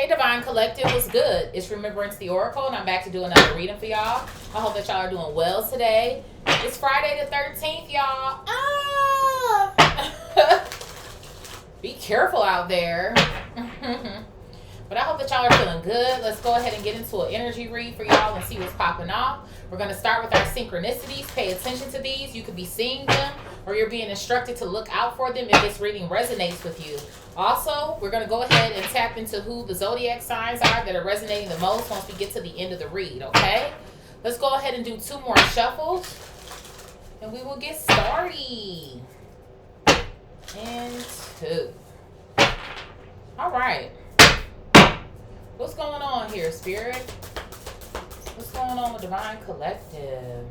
Hey Divine Collective, what's good? It's Remembrance the Oracle, and I'm back to do another reading for y'all. I hope that y'all are doing well today. It's Friday the 13th, y'all. Be careful out there. But I hope that y'all are feeling good. Let's go ahead and get into an energy read for y'all and see what's popping off. We're going to start with our synchronicities. Pay attention to these. You could be seeing them, or you're being instructed to look out for them if this reading resonates with you. Also, we're going to go ahead and tap into who the zodiac signs are that are resonating the most once we get to the end of the read, okay? Let's go ahead and do 2 more shuffles, and we will get started. And 2. All right. What's going on here, Spirit? What's going on with Divine Collective?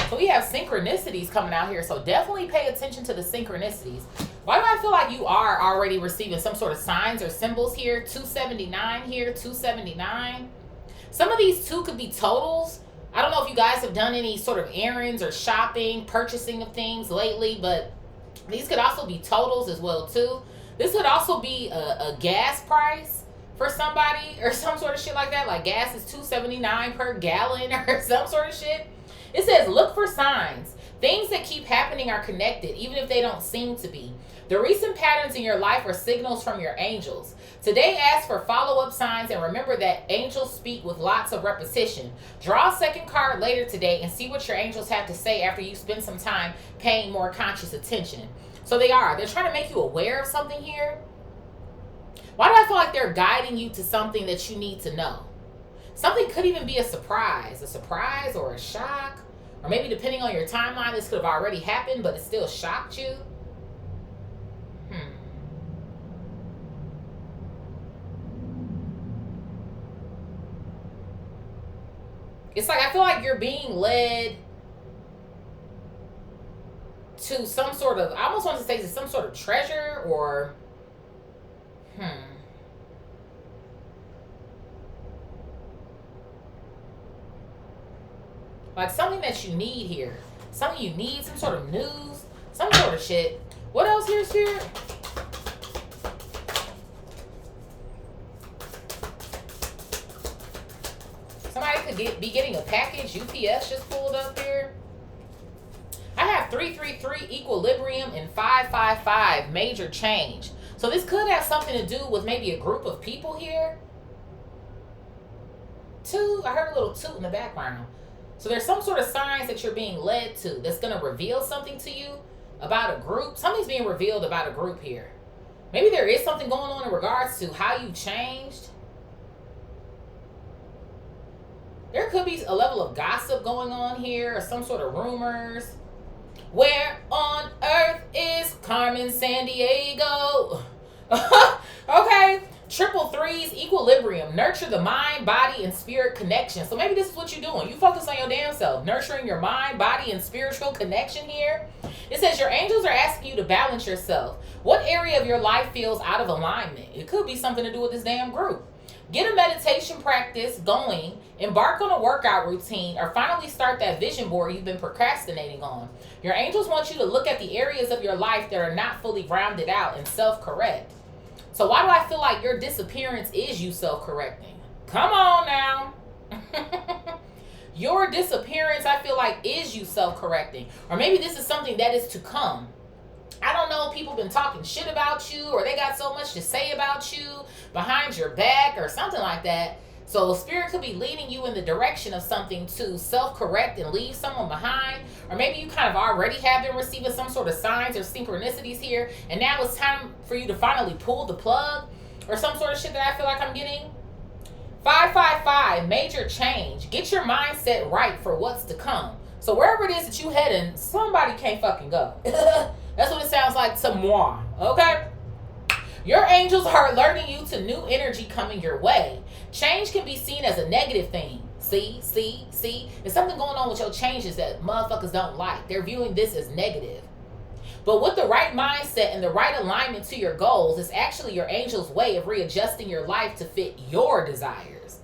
So we have synchronicities coming out here, so definitely pay attention to the synchronicities. Why do I feel like you are already receiving some sort of signs or symbols here? 279 here, 279. Some of these 2 could be totals. I don't know if you guys have done any sort of errands or shopping, purchasing of things lately, but these could also be totals as well too. This could also be a gas price for somebody or some sort of shit like that. Like gas is $2.79 per gallon or some sort of shit. It says look for signs. Things that keep happening are connected, even if they don't seem to be. The recent patterns in your life are signals from your angels. Today, ask for follow-up signs and remember that angels speak with lots of repetition. Draw a second card later today and see what your angels have to say after you spend some time paying more conscious attention. So they're trying to make you aware of something here. Why do I feel like they're guiding you to something that you need to know? Something could even be a surprise or a shock. Or maybe depending on your timeline, this could have already happened, but it still shocked you. It's like I feel like you're being led to some sort of, I almost want to say to some sort of treasure or like something that you need here. Something you need, some sort of news, some sort of shit. What else here, Spirit? Somebody could be getting a package. UPS just pulled up here. I have 333 equilibrium and 555 major change. So this could have something to do with maybe a group of people here. 2, I heard a little toot in the background. So there's some sort of signs that you're being led to that's going to reveal something to you about a group. Something's being revealed about a group here. Maybe there is something going on in regards to how you changed. There could be a level of gossip going on here or some sort of rumors. Where on earth is Carmen Sandiego? Okay. 333's equilibrium. Nurture the mind, body, and spirit connection. So maybe this is what you're doing. You focus on your damn self. Nurturing your mind, body, and spiritual connection here. It says your angels are asking you to balance yourself. What area of your life feels out of alignment? It could be something to do with this damn group. Get a meditation practice going, embark on a workout routine, or finally start that vision board you've been procrastinating on. Your angels want you to look at the areas of your life that are not fully rounded out and self-correct. So why do I feel like your disappearance is you self-correcting? Come on now. Your disappearance, I feel like, is you self-correcting. Or maybe this is something that is to come. I don't know, people been talking shit about you, or they got so much to say about you behind your back or something like that. So Spirit could be leading you in the direction of something to self-correct and leave someone behind. Or maybe you kind of already have been receiving some sort of signs or synchronicities here, and now it's time for you to finally pull the plug or some sort of shit that I feel like I'm getting. 555, major change. Get your mindset right for what's to come. So wherever it is that you heading, somebody can't fucking go. That's what it sounds like to moi, okay? Your angels are alerting you to new energy coming your way. Change can be seen as a negative thing. See? There's something going on with your changes that motherfuckers don't like. They're viewing this as negative. But with the right mindset and the right alignment to your goals, it's actually your angel's way of readjusting your life to fit your desires.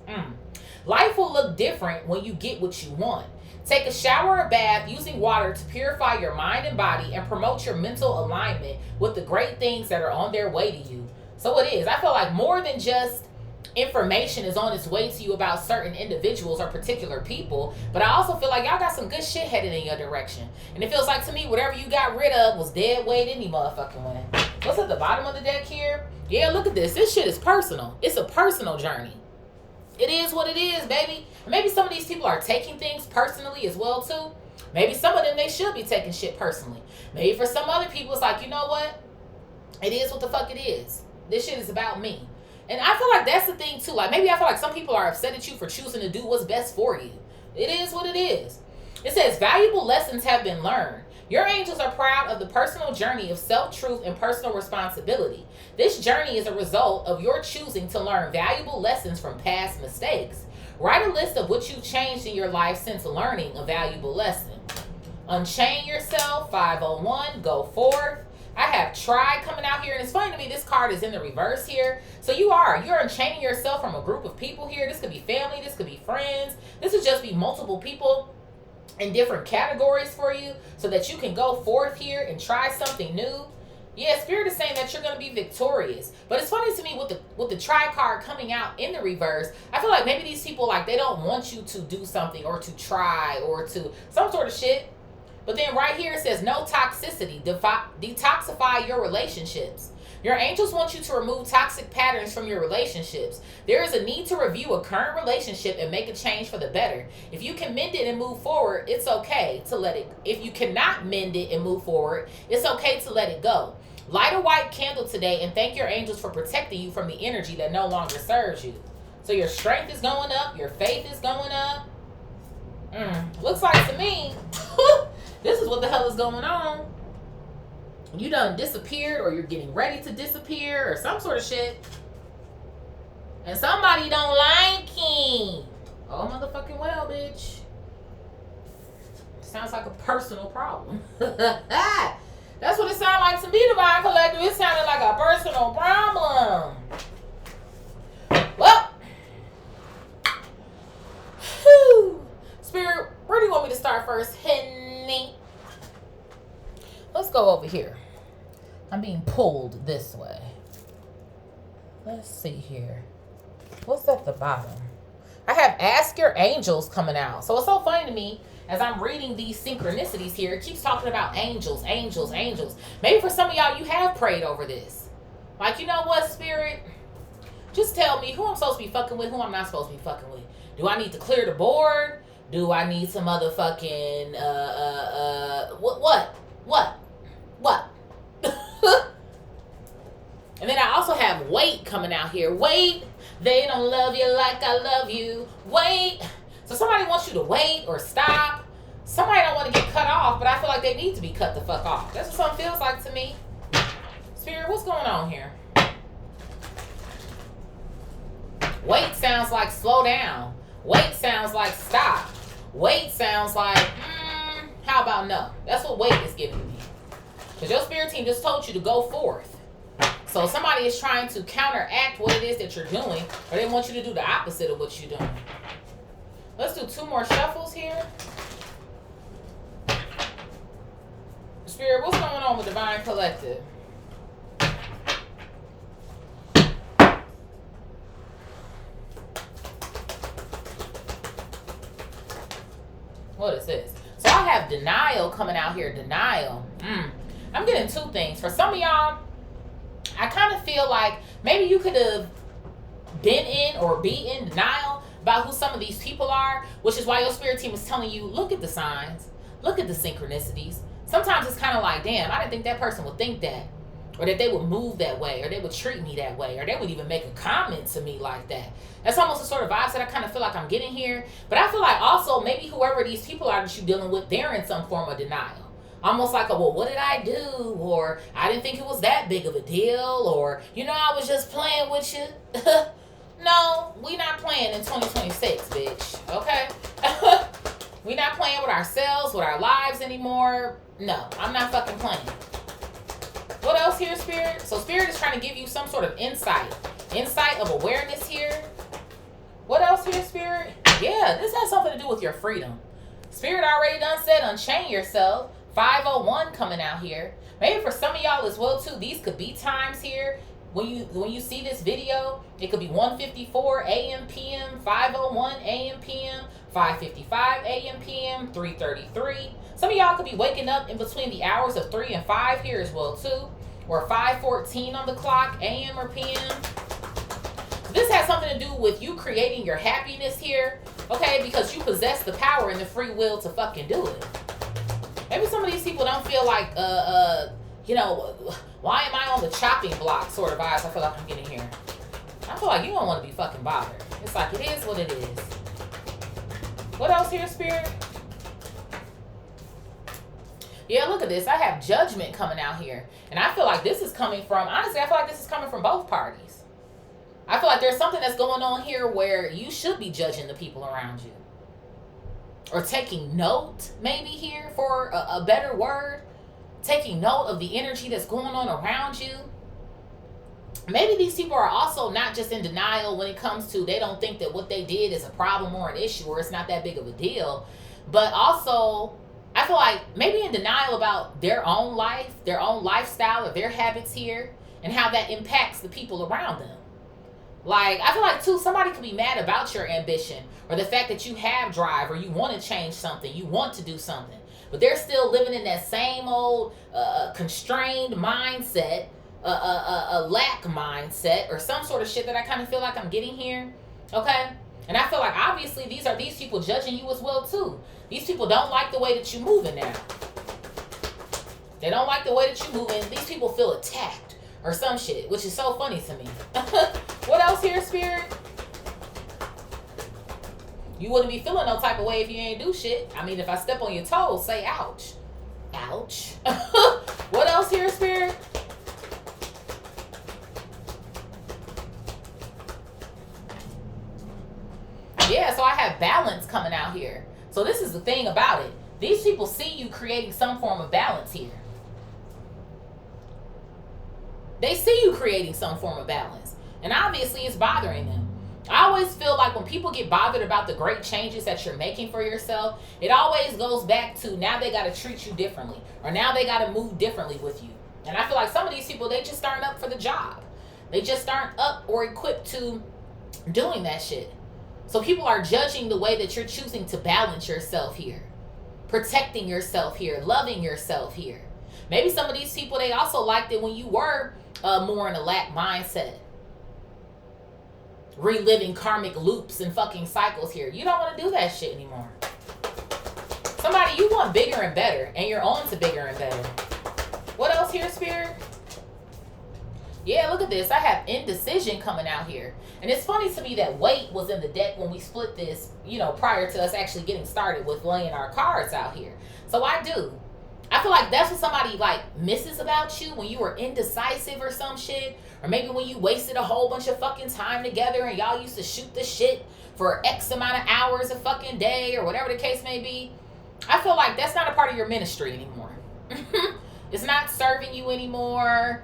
Life will look different when you get what you want. Take a shower or bath using water to purify your mind and body and promote your mental alignment with the great things that are on their way to you. So it is. I feel like more than just information is on its way to you about certain individuals or particular people, but I also feel like y'all got some good shit headed in your direction. And it feels like to me, whatever you got rid of was dead weight any motherfucking way. What's at the bottom of the deck here? Yeah, look at this. This shit is personal. It's a personal journey. It is what it is, baby. And maybe some of these people are taking things personally as well, too. Maybe some of them, they should be taking shit personally. Maybe for some other people, it's like, you know what? It is what the fuck it is. This shit is about me. And I feel like that's the thing, too. Like, maybe I feel like some people are upset at you for choosing to do what's best for you. It is what it is. It says, valuable lessons have been learned. Your angels are proud of the personal journey of self-truth and personal responsibility. This journey is a result of your choosing to learn valuable lessons from past mistakes. Write a list of what you've changed in your life since learning a valuable lesson. Unchain yourself, 501, go forth. I have try coming out here, and it's funny to me, this card is in the reverse here. So you're unchaining yourself from a group of people here. This could be family, this could be friends. This would just be multiple people in different categories for you so that you can go forth here and try something new. Yeah, Spirit is saying that you're going to be victorious. But it's funny to me with the try card coming out in the reverse, I feel like maybe these people, like, they don't want you to do something or to try or to some sort of shit. But then right here it says no toxicity. Detoxify your relationships. Your angels want you to remove toxic patterns from your relationships. There is a need to review a current relationship and make a change for the better. If you can mend it and move forward, it's okay to let it. If you cannot mend it and move forward, it's okay to let it go. Light a white candle today and thank your angels for protecting you from the energy that no longer serves you. So your strength is going up. Your faith is going up. Looks like to me, this is what the hell is going on. You done disappeared, or you're getting ready to disappear, or some sort of shit. And somebody don't like him. Oh, motherfucking well, bitch. Sounds like a personal problem. That's what it sounded like to me, Divine Collective. It sounded like a personal problem. Well, whew. Spirit, where do you want me to start first, Henny? Let's go over here. I'm being pulled this way. Let's see here. What's at the bottom? I have ask your angels coming out. So it's so funny to me as I'm reading these synchronicities here. It keeps talking about angels, angels, angels. Maybe for some of y'all, you have prayed over this. Like, you know what, Spirit? Just tell me who I'm supposed to be fucking with, who I'm not supposed to be fucking with. Do I need to clear the board? Do I need some motherfucking, what? And then I also have wait coming out here. Wait, they don't love you like I love you. Wait. So somebody wants you to wait or stop. Somebody don't want to get cut off, but I feel like they need to be cut the fuck off. That's what something feels like to me. Spirit, what's going on here? Wait sounds like slow down. Wait sounds like stop. Wait sounds like, how about no? That's what wait is giving me. Because your spirit team just told you to go forth. So somebody is trying to counteract what it is that you're doing, or they want you to do the opposite of what you're doing. Let's do 2 more shuffles here. Spirit, what's going on with Divine Collective? What is this? So I have denial coming out here. Denial. I'm getting 2 things. For some of y'all, I kind of feel like maybe you could have been in or be in denial about who some of these people are, which is why your spirit team is telling you, look at the signs, look at the synchronicities. Sometimes it's kind of like, damn, I didn't think that person would think that, or that they would move that way, or they would treat me that way, or they would even make a comment to me like that. That's almost the sort of vibes that I kind of feel like I'm getting here. But I feel like also maybe whoever these people are that you're dealing with, they're in some form of denial. Almost like, well, what did I do? Or I didn't think it was that big of a deal. Or, I was just playing with you. No, we not playing in 2026, bitch. Okay? We not playing with ourselves, with our lives anymore. No, I'm not fucking playing. What else here, Spirit? So Spirit is trying to give you some sort of insight. Insight of awareness here. What else here, Spirit? Yeah, this has something to do with your freedom. Spirit already done said unchain yourself. 501 coming out here. Maybe for some of y'all as well too, these could be times here when you see this video, it could be 1:54 a.m. p.m., 5:01 a.m. p.m., 5:55 a.m. p.m., 3:33. Some of y'all could be waking up in between the hours of 3 and 5 here as well too, or 5:14 on the clock, a.m. or p.m. This has something to do with you creating your happiness here, okay? Because you possess the power and the free will to fucking do it. Maybe some of these people don't feel like, you know, why am I on the chopping block sort of vibes I feel like I'm getting here. I feel like you don't want to be fucking bothered. It's like, it is what it is. What else here, Spirit? Yeah, look at this. I have judgment coming out here. And I feel like this is coming from, honestly, I feel like this is coming from both parties. I feel like there's something that's going on here where you should be judging the people around you. Or taking note, maybe here, for a better word. Taking note of the energy that's going on around you. Maybe these people are also not just in denial when it comes to they don't think that what they did is a problem or an issue or it's not that big of a deal. But also, I feel like maybe in denial about their own life, their own lifestyle, or their habits here, and how that impacts the people around them. Like, I feel like, too, somebody could be mad about your ambition or the fact that you have drive or you want to change something, you want to do something. But they're still living in that same old constrained mindset, a lack mindset, or some sort of shit that I kind of feel like I'm getting here. Okay? And I feel like, obviously, these people judging you as well, too. These people don't like the way that you're moving now. They don't like the way that you're moving. These people feel attacked or some shit, which is so funny to me. What else here, Spirit? You wouldn't be feeling no type of way if you ain't do shit. I mean, if I step on your toes, say ouch. Ouch. What else here, Spirit? Yeah, so I have balance coming out here. So this is the thing about it. These people see you creating some form of balance here. They see you creating some form of balance. And obviously it's bothering them. I always feel like when people get bothered about the great changes that you're making for yourself, it always goes back to now they got to treat you differently. Or now they got to move differently with you. And I feel like some of these people, they just aren't up for the job. They just aren't up or equipped to doing that shit. So people are judging the way that you're choosing to balance yourself here. Protecting yourself here. Loving yourself here. Maybe some of these people, they also liked it when you were more in a lack mindset. Reliving karmic loops and fucking cycles here. You don't want to do that shit anymore. Somebody, you want bigger and better. And you're on to bigger and better. What else here, Spirit? Yeah, look at this. I have indecision coming out here. And it's funny to me that weight was in the deck when we split this, you know, prior to us actually getting started with laying our cards out here. So I do. I feel like that's what somebody like misses about you when you were indecisive or some shit. Or maybe when you wasted a whole bunch of fucking time together and y'all used to shoot the shit for X amount of hours a fucking day or whatever the case may be. I feel like that's not a part of your ministry anymore. It's not serving you anymore.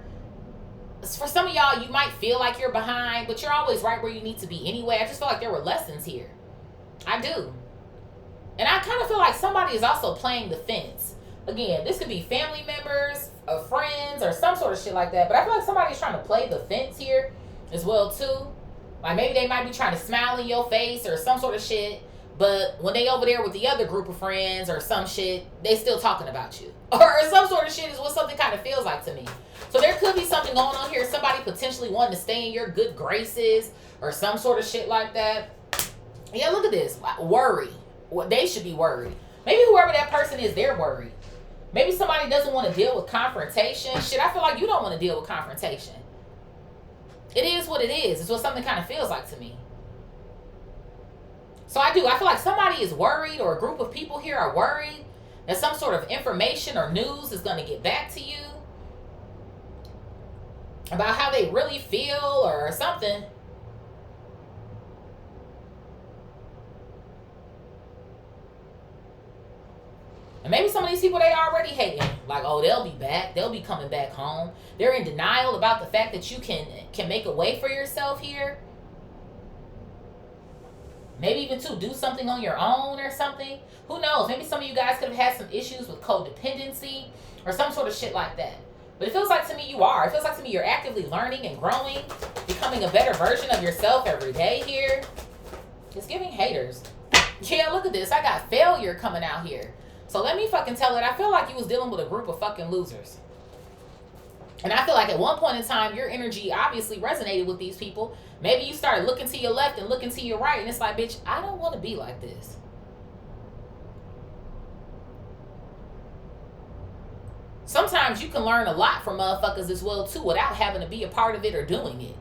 For some of y'all, you might feel like you're behind, but you're always right where you need to be anyway. I just feel like there were lessons here. I do. And I kind of feel like somebody is also playing the fence. Again, this could be family members, or friends, or some sort of shit like that. But I feel like somebody's trying to play the fence here as well, too. Like, maybe they might be trying to smile in your face or some sort of shit. But when they over there with the other group of friends or some shit, they still talking about you. Or some sort of shit is what something kind of feels like to me. So there could be something going on here. Somebody potentially wanting to stay in your good graces or some sort of shit like that. Yeah, look at this. Worry. Well, they should be worried. Maybe whoever that person is, they're worried. Maybe somebody doesn't want to deal with confrontation. Shit, I feel like you don't want to deal with confrontation. It is what it is. It's what something kind of feels like to me. So I do. I feel like somebody is worried, or a group of people here are worried that some sort of information or news is going to get back to you about how they really feel or something. And maybe some of these people, they already hating. Like, oh, they'll be back. They'll be coming back home. They're in denial about the fact that you can make a way for yourself here. Maybe even to do something on your own or something. Who knows? Maybe some of you guys could have had some issues with codependency or some sort of shit like that. But it feels like to me you are. It feels like to me you're actively learning and growing, becoming a better version of yourself every day here. It's giving haters. Yeah, look at this. I got failure coming out here. So let me fucking tell it. I feel like you was dealing with a group of fucking losers. And I feel like at one point in time, your energy obviously resonated with these people. Maybe you started looking to your left and looking to your right. And it's like, bitch, I don't want to be like this. Sometimes you can learn a lot from motherfuckers as well, too, without having to be a part of it or doing it.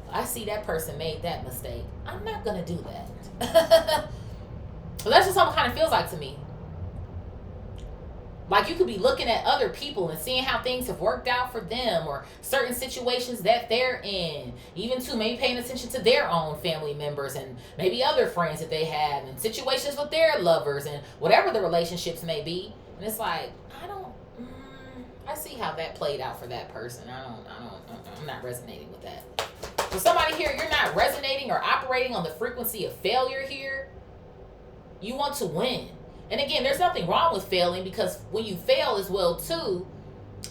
I see that person made that mistake. I'm not going to do that. Well, that's just what it kind of feels like to me. Like you could be looking at other people and seeing how things have worked out for them or certain situations that they're in. Even too, maybe paying attention to their own family members and maybe other friends that they have and situations with their lovers and whatever the relationships may be. And it's like, I see how that played out for that person. I'm not resonating with that. For somebody here, you're not resonating or operating on the frequency of failure here. You want to win. And again, there's nothing wrong with failing because when you fail as well too,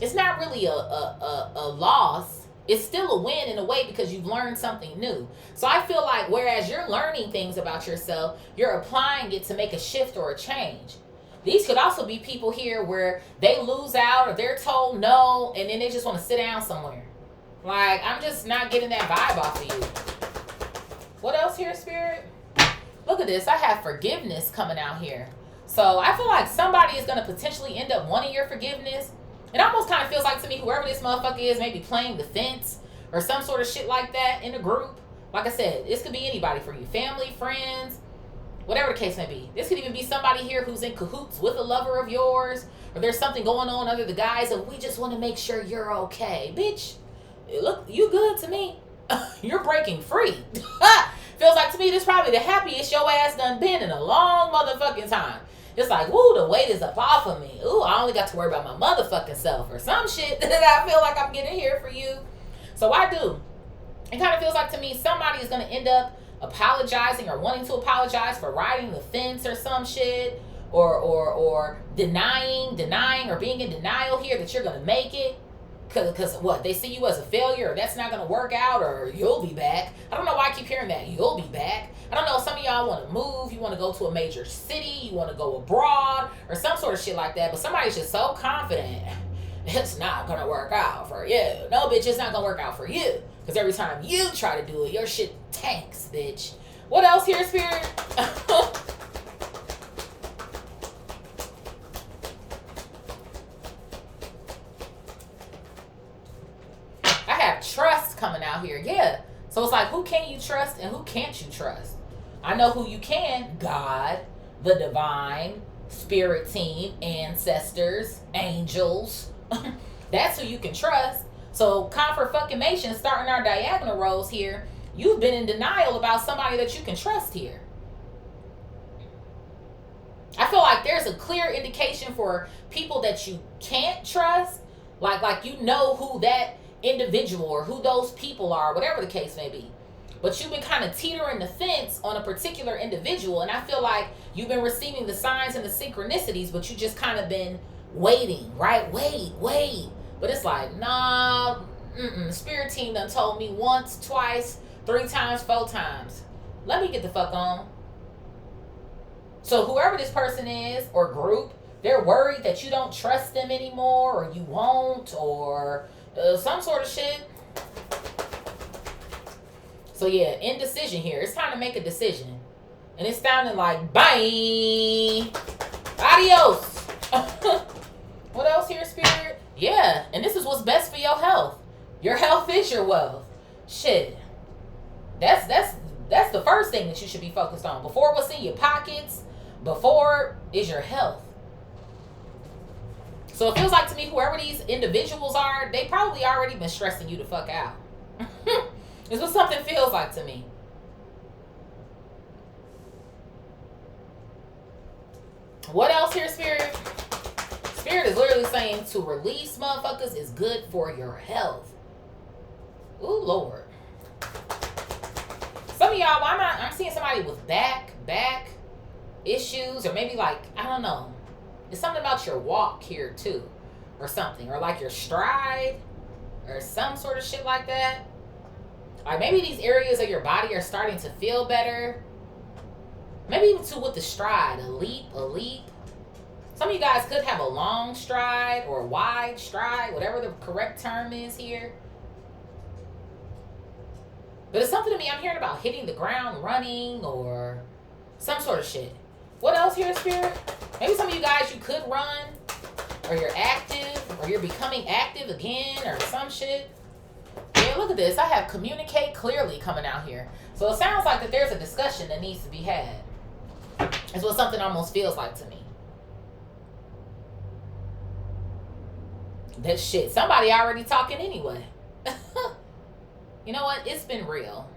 it's not really a loss. It's still a win in a way because you've learned something new. So I feel like whereas you're learning things about yourself, you're applying it to make a shift or a change. These could also be people here where they lose out or they're told no and then they just want to sit down somewhere. Like, I'm just not getting that vibe off of you. What else here, Spirit? Look at this. I have forgiveness coming out here. So I feel like somebody is going to potentially end up wanting your forgiveness. It almost kind of feels like to me, whoever this motherfucker is, maybe playing the fence or some sort of shit like that in a group. Like I said, this could be anybody for you. Family, friends, whatever the case may be. This could even be somebody here who's in cahoots with a lover of yours. Or there's something going on under the guise of, we just want to make sure you're okay. Bitch, look, you good to me. You're breaking free. Feels like to me this probably the happiest your ass done been in a long motherfucking time. It's like, woo, the weight is up off of me. Ooh, I only got to worry about my motherfucking self or some shit that I feel like I'm getting here for you. So I do. It kind of feels like to me somebody is going to end up apologizing or wanting to apologize for riding the fence or some shit or denying or being in denial here that you're going to make it. Because what? They see you as a failure or that's not going to work out or you'll be back. I don't know why I keep hearing that. You'll be back. I don't know. Some of y'all want to move. You want to go to a major city. You want to go abroad or some sort of shit like that. But somebody's just so confident. It's not going to work out for you. No, bitch, it's not going to work out for you. Because every time you try to do it, your shit tanks, bitch. What else here, Spirit? Trust coming out here. Yeah. So it's like, who can you trust and who can't you trust? I know who you can. God, the divine, spirit team, ancestors, angels. That's who you can trust. So confirmation, starting our diagonal rows here, you've been in denial about somebody that you can trust here. I feel like there's a clear indication for people that you can't trust. Like you know who that individual or who those people are, whatever the case may be. But you've been kind of teetering the fence on a particular individual, and I feel like you've been receiving the signs and the synchronicities, but you just kind of been waiting, right? Wait. But it's like, nah, Spirit team done told me once, twice, 3 times, 4 times. Let me get the fuck on. So whoever this person is or group, they're worried that you don't trust them anymore or you won't or some sort of shit. So yeah, indecision here. It's time to make a decision. And it's sounding like, bye. Adios. What else here, Spirit? Yeah, and this is what's best for your health. Your health is your wealth. Shit. That's the first thing that you should be focused on. Before what's in your pockets, before is your health. So it feels like to me, whoever these individuals are, they probably already been stressing you the fuck out. This is what something feels like to me. What else here, Spirit? Spirit is literally saying to release motherfuckers is good for your health. Ooh, Lord. Some of y'all, I'm seeing somebody with back issues or maybe like, I don't know. It's something about your walk here too. or something, or like your stride or some sort of shit like that. Like maybe these areas of your body are starting to feel better. Maybe even too with the stride, a leap. Some of you guys could have a long stride or a wide stride, whatever the correct term is here. But it's something to me, I'm hearing about hitting the ground running or some sort of shit. What else here, Spirit? Maybe some of you guys, you could run, or you're active, or you're becoming active again, or some shit. Yeah, look at this. I have communicate clearly coming out here. So it sounds like that there's a discussion that needs to be had. That's what something almost feels like to me. That shit, somebody already talking anyway. You know what? It's been real.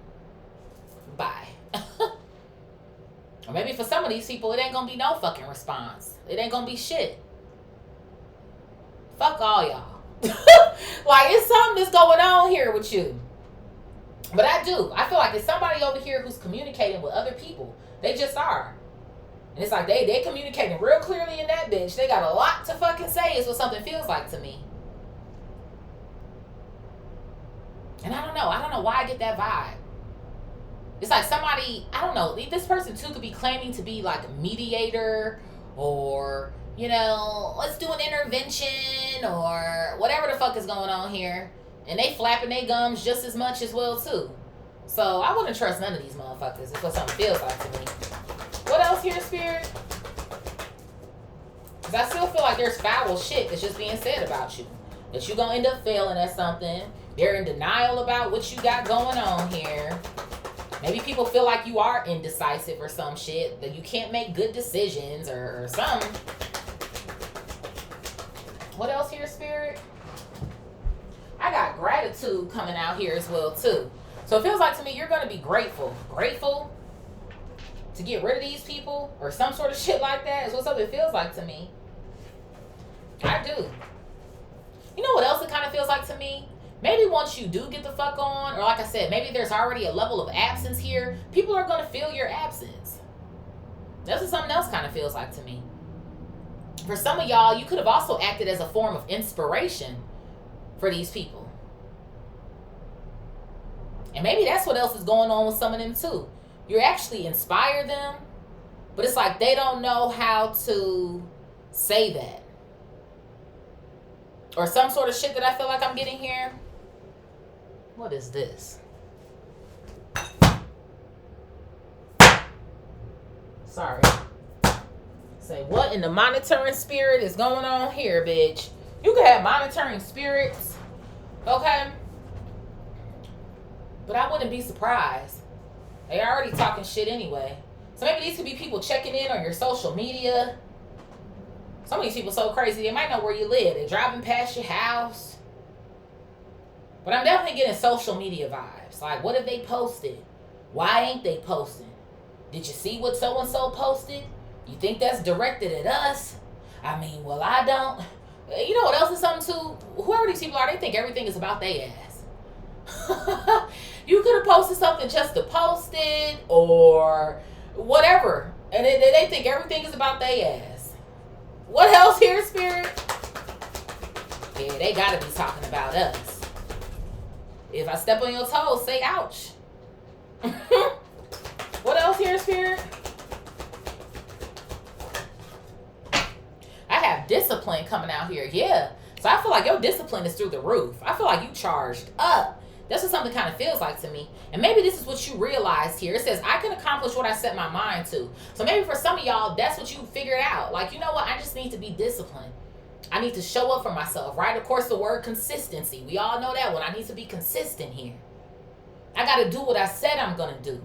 Bye. Or maybe for some of these people, it ain't gonna be no fucking response. It ain't gonna be shit. Fuck all y'all. Like, it's something that's going on here with you. But I feel like it's somebody over here who's communicating with other people. They just are. And it's like they communicating real clearly in that bitch. They got a lot to fucking say is what something feels like to me. And I don't know why I get that vibe. It's like somebody, I don't know, this person too could be claiming to be like a mediator, or, you know, let's do an intervention, or whatever the fuck is going on here. And they flapping their gums just as much as well too. So I wouldn't trust none of these motherfuckers. It's what something feels like to me. What else here, Spirit? Because I still feel like there's foul shit that's just being said about you. That you're going to end up failing at something. They're in denial about what you got going on here. Maybe people feel like you are indecisive or some shit. That you can't make good decisions or something. What else here, Spirit? I got gratitude coming out here as well, too. So it feels like to me you're going to be grateful. Grateful to get rid of these people or some sort of shit like that is what something feels like to me. I do. You know what else it kind of feels like to me? Maybe once you do get the fuck on, or like I said, maybe there's already a level of absence here, people are going to feel your absence. That's what something else kind of feels like to me. For some of y'all, you could have also acted as a form of inspiration for these people. And maybe that's what else is going on with some of them too. You actually inspire them, but it's like they don't know how to say that. Or some sort of shit that I feel like I'm getting here. What is this? Sorry. Say, what in the monitoring spirit is going on here, bitch? You could have monitoring spirits, okay? But I wouldn't be surprised. They already talking shit anyway. So maybe these could be people checking in on your social media. Some of these people so crazy, they might know where you live. They're driving past your house. But I'm definitely getting social media vibes. Like, what have they posted? Why ain't they posting? Did you see what so-and-so posted? You think that's directed at us? I mean, well, I don't. You know what else is something too? Whoever these people are, they think everything is about their ass. You could have posted something just to post it or whatever. And they think everything is about their ass. What else here, Spirit? Yeah, they gotta be talking about us. If I step on your toes, say ouch. What else here, Spirit? I have discipline coming out here. Yeah. So I feel like your discipline is through the roof. I feel like you charged up. That's what something kind of feels like to me. And maybe this is what you realized here. It says, I can accomplish what I set my mind to. So maybe for some of y'all, that's what you figured out. Like, you know what? I just need to be disciplined. I need to show up for myself, right? Of course, the word consistency. We all know that one. I need to be consistent here. I got to do what I said I'm going to do.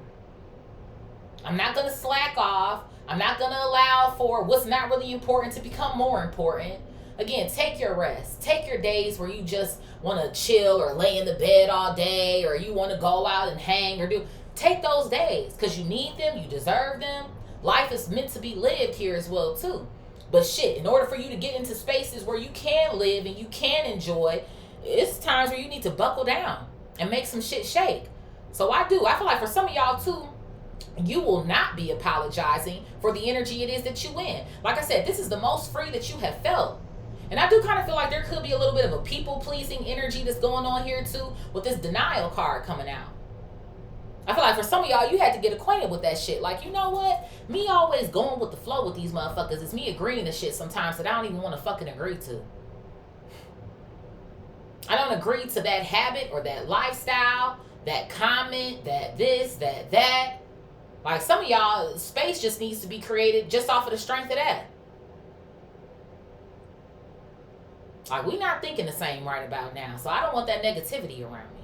I'm not going to slack off. I'm not going to allow for what's not really important to become more important. Again, take your rest. Take your days where you just want to chill or lay in the bed all day, or you want to go out and hang or do. Take those days because you need them. You deserve them. Life is meant to be lived here as well, too. But shit, in order for you to get into spaces where you can live and you can enjoy, it's times where you need to buckle down and make some shit shake. So I feel like for some of y'all, too, you will not be apologizing for the energy it is that you in. Like I said, this is the most free that you have felt. And I do kind of feel like there could be a little bit of a people-pleasing energy that's going on here too with this denial card coming out. I feel like for some of y'all, you had to get acquainted with that shit. Like, you know what? Me always going with the flow with these motherfuckers. It's me agreeing to shit sometimes that I don't even want to fucking agree to. I don't agree to that habit or that lifestyle, that comment, that this, that. Like, some of y'all, space just needs to be created just off of the strength of that. Like, we not thinking the same right about now. So I don't want that negativity around me.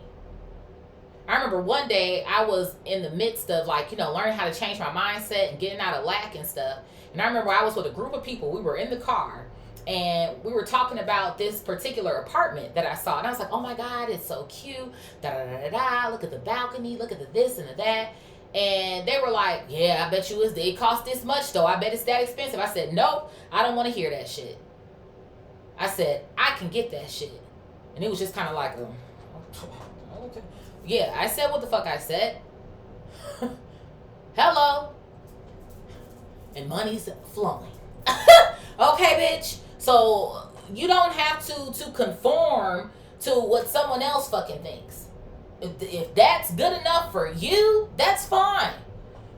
I remember one day I was in the midst of, like, you know, learning how to change my mindset and getting out of lack and stuff. And I remember I was with a group of people. We were in the car and we were talking about this particular apartment that I saw. And I was like, oh my God, it's so cute. Da-da-da-da-da. Look at the balcony. Look at the this and the that. And they were like, yeah, I bet you it cost this much though. I bet it's that expensive. I said, nope, I don't want to hear that shit. I said, I can get that shit. And it was just kind of like, okay. Yeah, I said what the fuck I said. Hello. And money's flowing. Okay, bitch. So you don't have to conform to what someone else fucking thinks. If that's good enough for you, that's fine.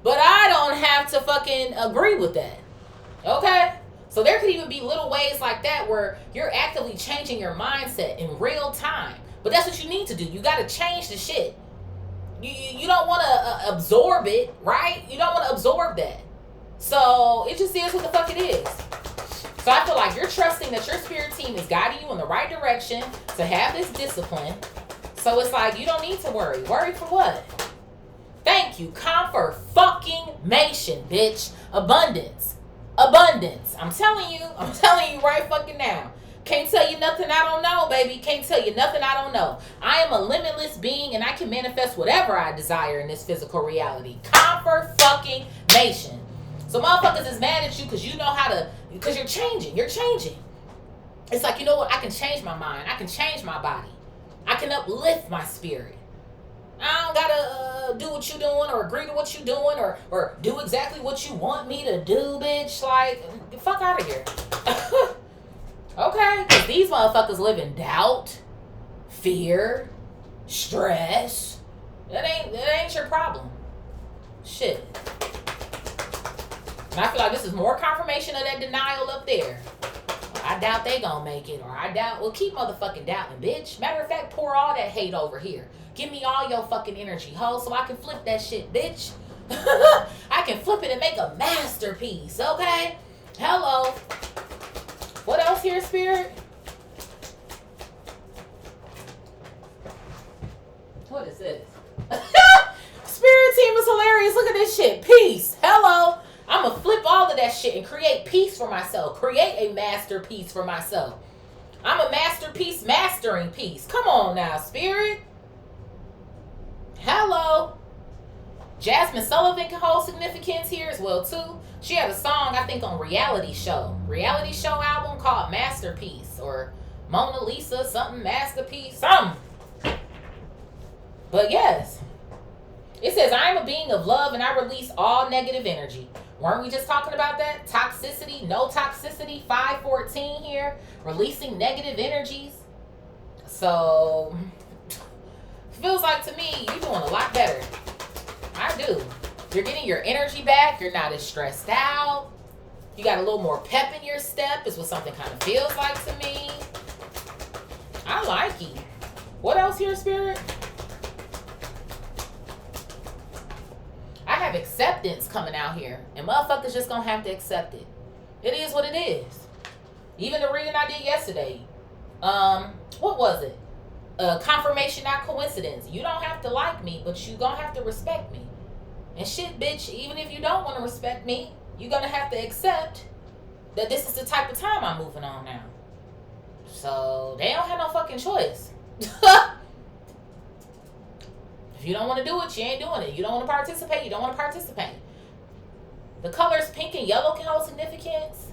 But I don't have to fucking agree with that. Okay? So there could even be little ways like that where you're actively changing your mindset in real time. But that's what you need to do. You got to change the shit. You don't want to absorb it, right? You don't want to absorb that. So it just is what the fuck it is. So I feel like you're trusting that your spirit team is guiding you in the right direction to have this discipline. So it's like you don't need to worry. Worry for what? Thank you. Confirmation, bitch. Abundance. I'm telling you right fucking now. Can't tell you nothing I don't know, baby. Can't tell you nothing I don't know. I am a limitless being and I can manifest whatever I desire in this physical reality. Confirmation. So motherfuckers is mad at you because you know how to, because you're changing. It's like, you know what? I can change my mind. I can change my body. I can uplift my spirit. I don't gotta do what you doing or agree to what you doing or do exactly what you want me to do, bitch. Like, get the fuck out of here. Okay? Because these motherfuckers live in doubt, fear, stress. That ain't your problem. Shit. And I feel like this is more confirmation of that denial up there. I doubt they gonna make it, or I doubt. Well, keep motherfucking doubting, bitch. Matter of fact, pour all that hate over here. Give me all your fucking energy, ho, so I can flip that shit, bitch. I can flip it and make a masterpiece, okay? Hello. What else here, Spirit? What is this? Spirit team is hilarious. Look at this shit. Peace. Hello. I'm going to flip all of that shit and create peace for myself. Create a masterpiece for myself. I'm a masterpiece mastering peace. Come on now, Spirit. Hello. Jasmine Sullivan can hold significance here as well, too. She had a song, I think, on Reality Show album called Masterpiece, or Mona Lisa, something, Masterpiece, something. But yes, it says, I am a being of love and I release all negative energy. Weren't we just talking about that? Toxicity, no toxicity, 514 here, releasing negative energies. So, feels like to me, you're doing a lot better. I do. You're getting your energy back. You're not as stressed out. You got a little more pep in your step is what something kind of feels like to me. I like you. What else here, Spirit? I have acceptance coming out here. And motherfuckers just gonna have to accept it. It is what it is. Even the reading I did yesterday. What was it? Confirmation, not coincidence. You don't have to like me, but you gonna have to respect me. And shit, bitch, even if you don't want to respect me, you're gonna have to accept that this is the type of time I'm moving on now. So they don't have no fucking choice. If you don't want to do it, you ain't doing it. You don't want to participate, you don't want to participate. The colors pink and yellow can hold significance.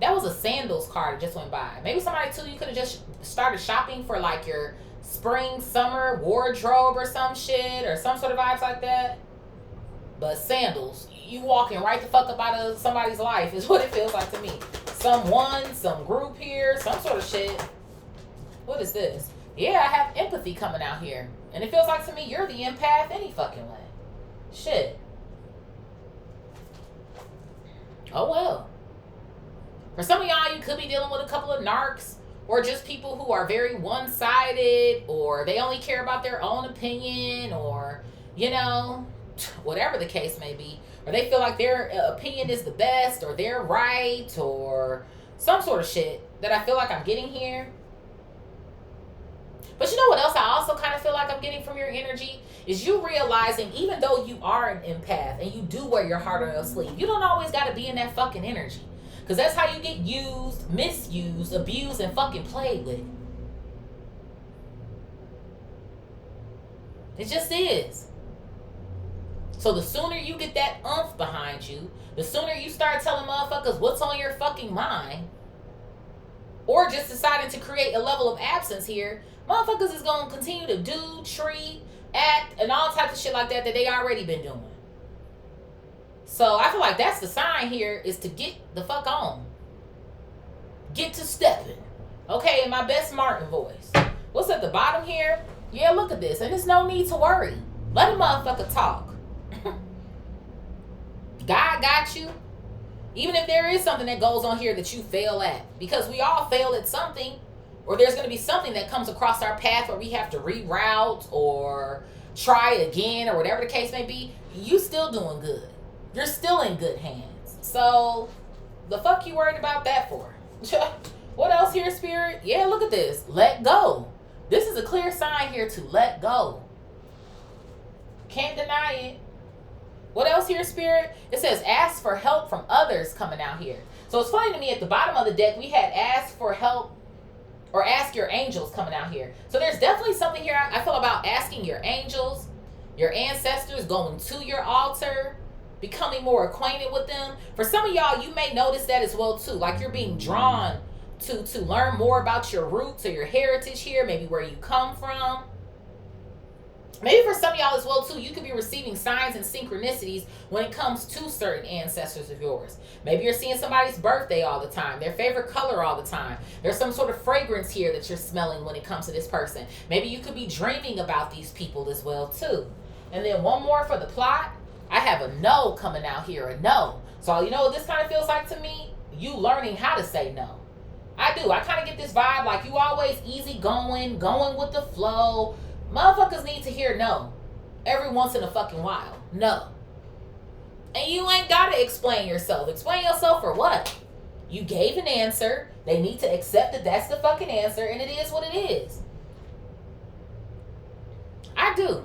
That was a sandals card that just went by. Maybe somebody too, you could have just started shopping for like your spring, summer wardrobe or some shit or some sort of vibes like that. But sandals, you walking right the fuck up out of somebody's life is what it feels like to me. someone, some group here, some sort of shit. What is this? Yeah, I have empathy coming out here. And it feels like to me you're the empath any fucking way. Shit. Oh well. For some of y'all, you could be dealing with a couple of narcs, or just people who are very one-sided, or they only care about their own opinion, or, you know, whatever the case may be. Or they feel like their opinion is the best, or they're right, or some sort of shit that I feel like I'm getting here. But you know what else I also kind of feel like I'm getting from your energy? Is you realizing even though you are an empath and you do wear your heart on your sleeve, you don't always got to be in that fucking energy. Because that's how you get used, misused, abused, and fucking played with. It just is. So the sooner you get that oomph behind you, the sooner you start telling motherfuckers what's on your fucking mind, or just deciding to create a level of absence here, motherfuckers is going to continue to do, treat, act, and all types of shit like that they already been doing. So I feel like that's the sign here, is to get the fuck on. Get to stepping. Okay, in my best Martin voice. What's at the bottom here? Yeah, look at this. And there's no need to worry. Let a motherfucker talk. God got you. Even if there is something that goes on here that you fail at. Because we all fail at something. Or there's going to be something that comes across our path where we have to reroute or try again or whatever the case may be. You still doing good. You're still in good hands. So, the fuck you worried about that for? What else here, Spirit? Yeah, look at this. Let go. This is a clear sign here to let go. Can't deny it. What else here, Spirit? It says ask for help from others coming out here. So it's funny to me, at the bottom of the deck, we had ask for help or ask your angels coming out here. So there's definitely something here I feel about asking your angels, your ancestors, going to your altar, becoming more acquainted with them. For some of y'all, you may notice that as well too. Like you're being drawn to learn more about your roots or your heritage here, maybe where you come from. Maybe for some of y'all as well too, you could be receiving signs and synchronicities when it comes to certain ancestors of yours. Maybe you're seeing somebody's birthday all the time, their favorite color all the time. There's some sort of fragrance here that you're smelling when it comes to this person. Maybe you could be dreaming about these people as well too. And then one more for the plot. I have a no coming out here, a no. So you know what this kind of feels like to me? You learning how to say no. I do. I kind of get this vibe like you always easy going with the flow. Motherfuckers need to hear no every once in a fucking while. No. And you ain't got to explain yourself. Explain yourself for what? You gave an answer. They need to accept that that's the fucking answer, and it is what it is. I do.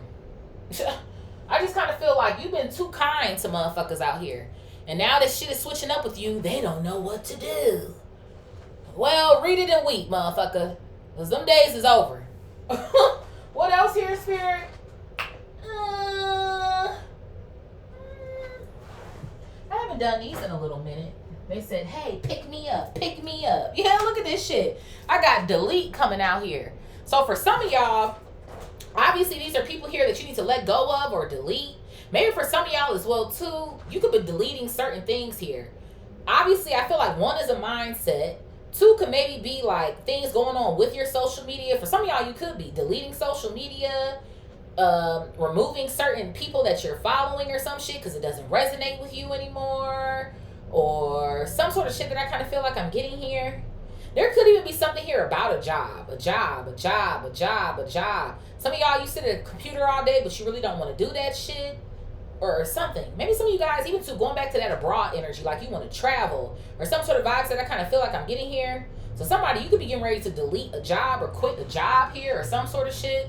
I just kind of feel like you've been too kind to motherfuckers out here. And now that shit is switching up with you, they don't know what to do. Well, read it and weep, motherfucker. Because them days is over. What else here, Spirit? I haven't done these in a little minute. They said, hey, pick me up, pick me up. Yeah, look at this shit. I got delete coming out here. So for some of y'all, obviously these are people here that you need to let go of or delete. Maybe for some of y'all as well too, you could be deleting certain things here. Obviously, I feel like one is a mindset. Two could maybe be like things going on with your social media. For some of y'all, you could be deleting social media, removing certain people that you're following or some shit because it doesn't resonate with you anymore, or some sort of shit that I kind of feel like I'm getting here. There could even be something here about a job. Some of y'all, you sit at a computer all day, but you really don't want to do that shit. Or something. Maybe some of you guys, even too, going back to that abroad energy, like you want to travel, or some sort of vibes that I kind of feel like I'm getting here. So somebody, you could be getting ready to delete a job or quit a job here or some sort of shit.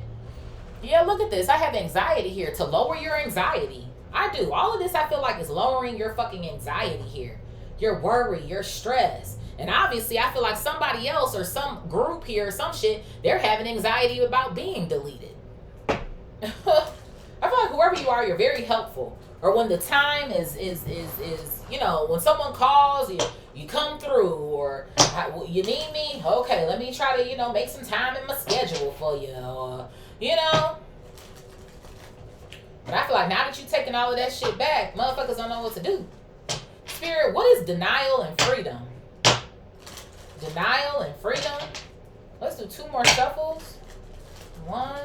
Yeah, look at this. I have anxiety here to lower your anxiety. I do. All of this I feel like is lowering your fucking anxiety here. Your worry, your stress. And obviously I feel like somebody else or some group here or some shit, they're having anxiety about being deleted. I feel like whoever you are, you're very helpful. Or when the time is you know, when someone calls, you come through, or you need me, okay, let me try to, you know, make some time in my schedule for you, or, you know. But I feel like now that you're taking all of that shit back, motherfuckers don't know what to do. Spirit, what is denial and freedom? Denial and freedom. Let's do 2 more shuffles. 1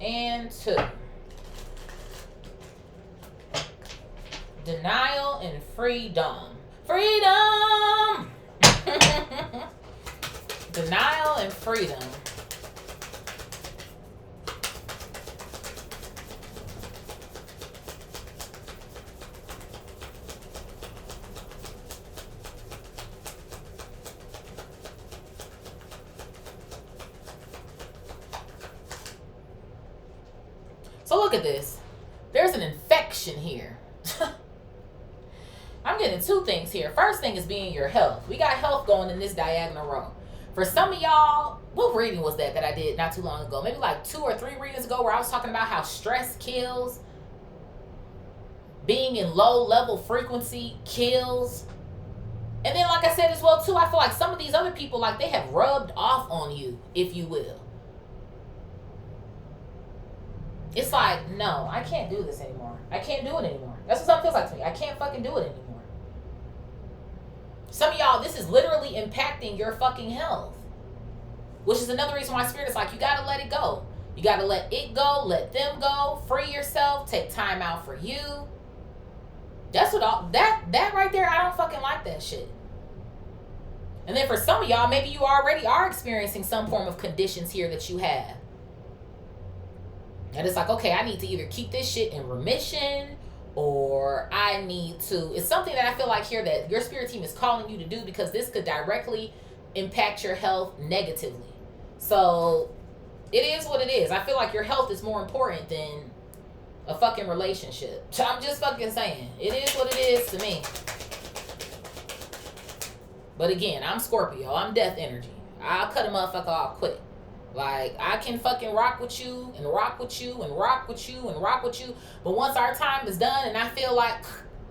and 2. Denial and freedom. Freedom! Denial and freedom. So look at this. There's an infection here. I'm getting 2 things here. First thing is being your health. We got health going in this diagonal row. For some of y'all, what reading was that I did not too long ago? Maybe like 2 or 3 readings ago, where I was talking about how stress kills. Being in low level frequency kills. And then like I said as well too, I feel like some of these other people, like they have rubbed off on you, if you will. It's like, no, I can't do this anymore. I can't do it anymore. That's what something feels like to me. I can't fucking do it anymore. Some of y'all, this is literally impacting your fucking health. Which is another reason why Spirit is like, you gotta let it go. You gotta let it go, let them go, free yourself, take time out for you. That's what all, that right there, I don't fucking like that shit. And then for some of y'all, maybe you already are experiencing some form of conditions here that you have. And it's like, okay, I need to either keep this shit in remission, or I need to, it's something that I feel like here that your spirit team is calling you to do, because this could directly impact your health negatively. So it is what it is. I feel like your health is more important than a fucking relationship. I'm just fucking saying. It is what it is to me. But again, I'm Scorpio. I'm death energy. I'll cut a motherfucker off quick. Like, I can fucking rock with you and rock with you and rock with you and rock with you. But once our time is done and I feel like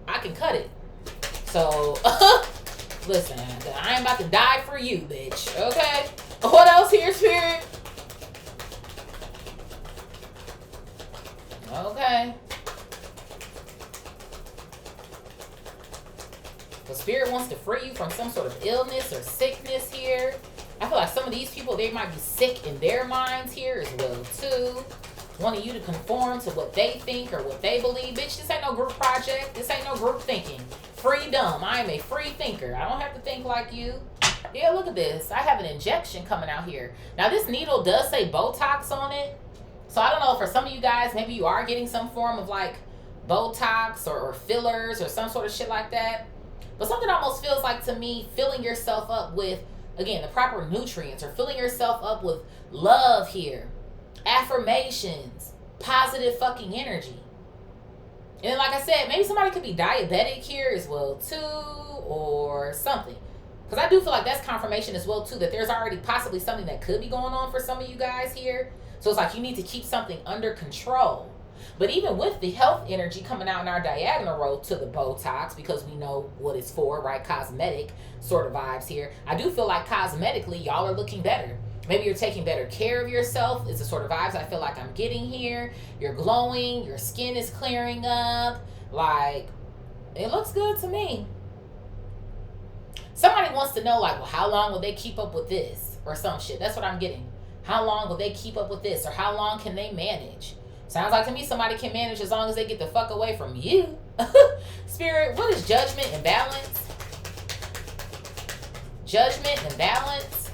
I can cut it. So, listen, I ain't about to die for you, bitch. Okay? What else here, Spirit? Okay. The Spirit wants to free you from some sort of illness or sickness here. I feel like some of these people, they might be sick in their minds here as well, too. Wanting you to conform to what they think or what they believe. Bitch, this ain't no group project. This ain't no group thinking. Freedom. I am a free thinker. I don't have to think like you. Yeah, look at this. I have an injection coming out here. Now, this needle does say Botox on it. So, I don't know, for some of you guys, maybe you are getting some form of, like, Botox or fillers or some sort of shit like that. But something almost feels like, to me, filling yourself up with, again, the proper nutrients, or filling yourself up with love here, affirmations, positive fucking energy. And then, like I said, maybe somebody could be diabetic here as well too, or something. Because I do feel like that's confirmation as well too, that there's already possibly something that could be going on for some of you guys here. So it's like you need to keep something under control. But even with the health energy coming out in our diagonal row to the Botox, because we know what it's for, right? Cosmetic sort of vibes here. I do feel like cosmetically, y'all are looking better. Maybe you're taking better care of yourself. It's the sort of vibes I feel like I'm getting here. You're glowing. Your skin is clearing up. Like, it looks good to me. Somebody wants to know, like, well, how long will they keep up with this? Or some shit. That's what I'm getting. How long will they keep up with this? Or how long can they manage? Sounds like to me somebody can manage as long as they get the fuck away from you. Spirit, what is judgment and balance? Judgment and balance.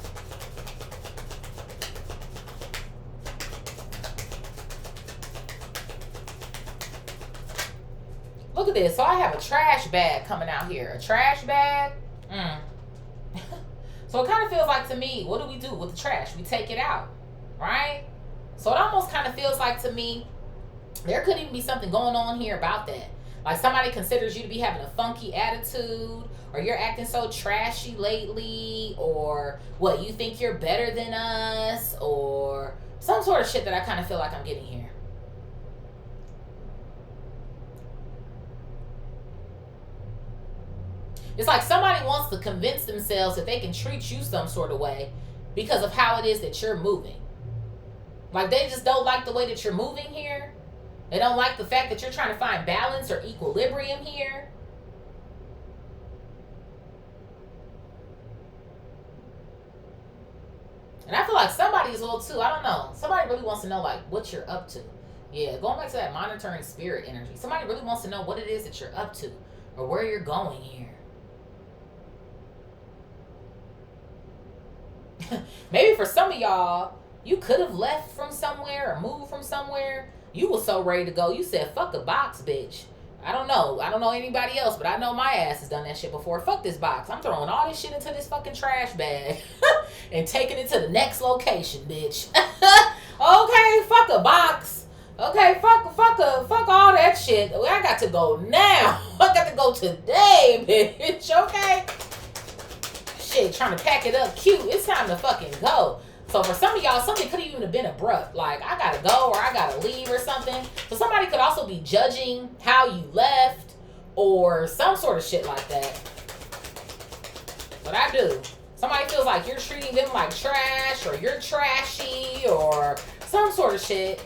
Look at this. So I have a trash bag coming out here. A trash bag. So it kind of feels like to me, what do we do with the trash? We take it out, right? So it almost kind of feels like to me, there could even be something going on here about that. Like somebody considers you to be having a funky attitude, or you're acting so trashy lately, or what, you think you're better than us, or some sort of shit that I kind of feel like I'm getting here. It's like somebody wants to convince themselves that they can treat you some sort of way because of how it is that you're moving. Like they just don't like the way that you're moving here. They don't like the fact that you're trying to find balance or equilibrium here. And I feel like somebody as well too. I don't know. Somebody really wants to know like what you're up to. Yeah, going back to that monitoring spirit energy. Somebody really wants to know what it is that you're up to or where you're going here. Maybe for some of y'all, you could have left from somewhere or moved from somewhere. You were so ready to go. You said, fuck a box, bitch. I don't know anybody else, but I know my ass has done that shit before. Fuck this box. I'm throwing all this shit into this fucking trash bag and taking it to the next location, bitch. Okay, fuck a box. Okay, fuck all that shit. I got to go now. I got to go today, bitch. Okay? Shit, trying to pack it up cute. It's time to fucking go. So for some of y'all, something could even have been abrupt. Like, I gotta go or I gotta leave or something. So somebody could also be judging how you left or some sort of shit like that. But I do. Somebody feels like you're treating them like trash or you're trashy or some sort of shit.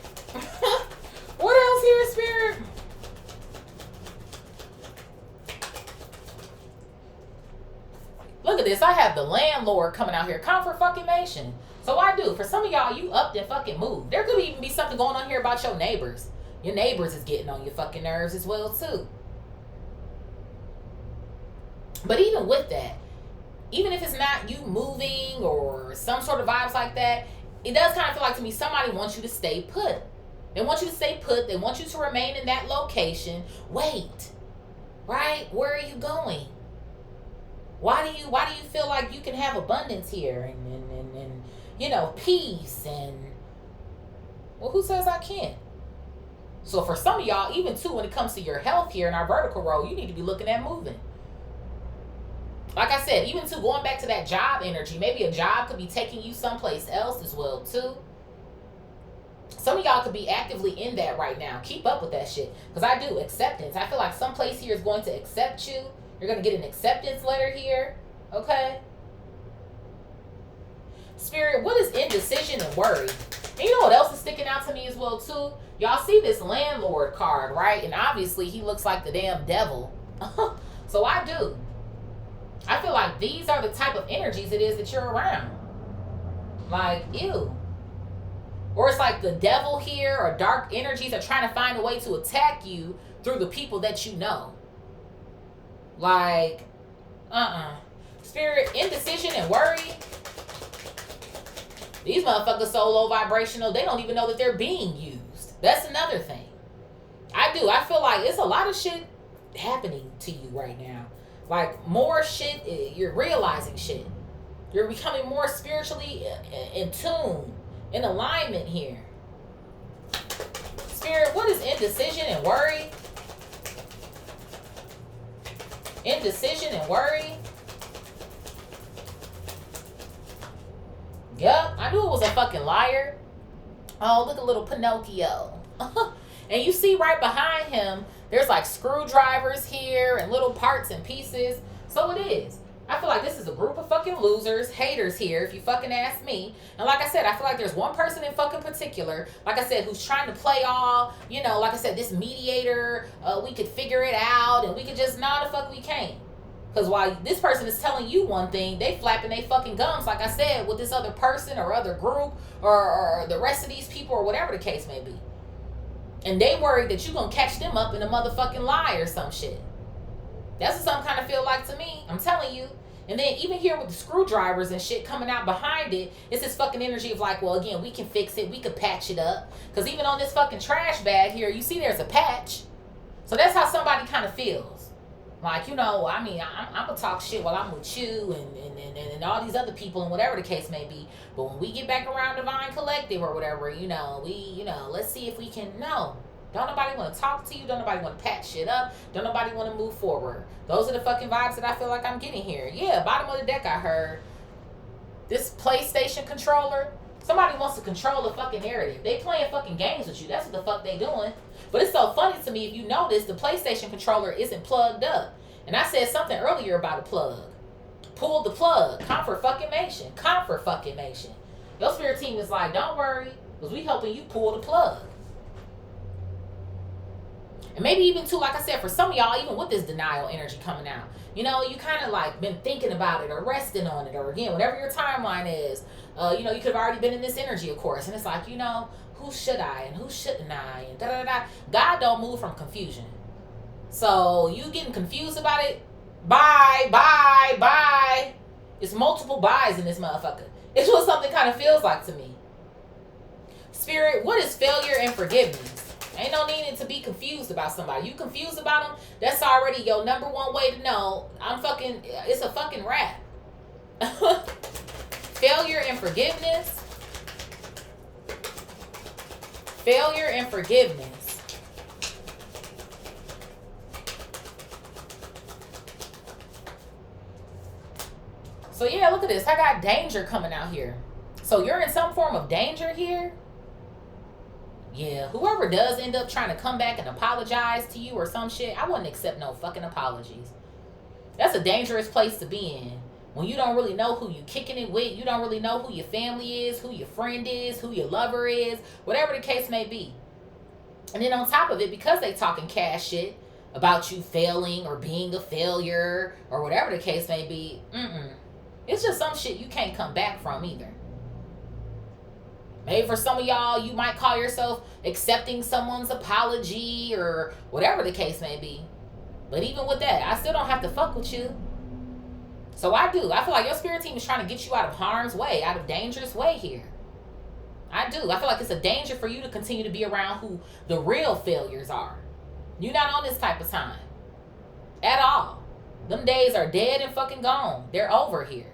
What else here, Spirit? Look at this. I have the landlord coming out here. Confirmation. So I do. For some of y'all, you upped and fucking moved. There could even be something going on here about your neighbors. Your neighbors is getting on your fucking nerves as well, too. But even with that, even if it's not you moving or some sort of vibes like that, it does kind of feel like to me somebody wants you to stay put. They want you to stay put. They want you to remain in that location. Wait. Right? Where are you going? Why do you feel like you can have abundance here and you know, peace and, well, who says I can't? So for some of y'all, even too, when it comes to your health here in our vertical row, you need to be looking at moving. Like I said, even too, going back to that job energy, maybe a job could be taking you someplace else as well too. Some of y'all could be actively in that right now. Keep up with that shit. Because I do. Acceptance. I feel like some place here is going to accept you. You're going to get an acceptance letter here. Okay? Spirit, what is indecision and worry? And you know what else is sticking out to me as well, too? Y'all see this landlord card, right? And obviously, he looks like the damn devil. So I do. I feel like these are the type of energies it is that you're around. Like, ew. Or it's like the devil here or dark energies are trying to find a way to attack you through the people that you know. Like, Spirit, indecision and worry. These motherfuckers so low vibrational, they don't even know that they're being used. That's another thing. I do. I feel like it's a lot of shit happening to you right now. Like, more shit, you're realizing shit. You're becoming more spiritually in tune. In alignment here. Spirit, what is indecision and worry? Indecision and worry? Yup, I knew it was a fucking liar. Oh, look at little Pinocchio. And you see right behind him, there's like screwdrivers here and little parts and pieces. So it is. I feel like this is a group of fucking losers, haters here, if you fucking ask me. And like I said, I feel like there's one person in fucking particular, like I said, who's trying to play all, you know, like I said, this mediator, we could figure it out, and we could just, nah, the fuck we can't. Because while this person is telling you one thing, they flapping they fucking gums, like I said, with this other person or other group or the rest of these people or whatever the case may be. And they worried that you gonna catch them up in a motherfucking lie or some shit. That's what some kind of feel like to me. I'm telling you. And then even here with the screwdrivers and shit coming out behind it, it's this fucking energy of like, well, again, we can fix it. We could patch it up. Because even on this fucking trash bag here, you see there's a patch. So that's how somebody kind of feels. Like, you know, I mean, I'm going to talk shit while I'm with you and all these other people and whatever the case may be. But when we get back around Divine Collective or whatever, let's see if we can, no. Don't nobody want to talk to you. Don't nobody want to patch shit up. Don't nobody want to move forward. Those are the fucking vibes that I feel like I'm getting here. Yeah, bottom of the deck I heard. This PlayStation controller, somebody wants to control the fucking narrative. They playing fucking games with you. That's what the fuck they doing. But it's so funny to me, if you notice, the PlayStation controller isn't plugged up. And I said something earlier about a plug. Pull the plug. Confirmation. Confirmation. Your spirit team is like, don't worry, because we helping you pull the plug. And maybe even too, like I said, for some of y'all, even with this denial energy coming out, you know, you kind of like been thinking about it or resting on it, or again, whatever your timeline is, you know, you could have already been in this energy, of course. And it's like, you know, who should I and who shouldn't I? And da da da. God don't move from confusion. So you getting confused about it? Bye, bye, bye. It's multiple buys in this motherfucker. It's what something kind of feels like to me. Spirit, what is failure and forgiveness? Ain't no needing to be confused about somebody. You confused about them, that's already your number one way to know it's a fucking wrap. Failure and forgiveness. Failure and forgiveness. So yeah, look at this. I got danger coming out here. So you're in some form of danger here. Yeah, whoever does end up trying to come back and apologize to you or some shit, I wouldn't accept no fucking apologies. That's a dangerous place to be in. When you don't really know who you kicking it with, you don't really know who your family is, who your friend is, who your lover is, whatever the case may be. And then on top of it, because they talking cash shit about you failing or being a failure or whatever the case may be, it's just some shit you can't come back from either. Maybe for some of y'all, you might call yourself accepting someone's apology or whatever the case may be. But even with that, I still don't have to fuck with you. So I do. I feel like your spirit team is trying to get you out of harm's way, out of dangerous way here. I do. I feel like it's a danger for you to continue to be around who the real failures are. You're not on this type of time. At all. Them days are dead and fucking gone. They're over here.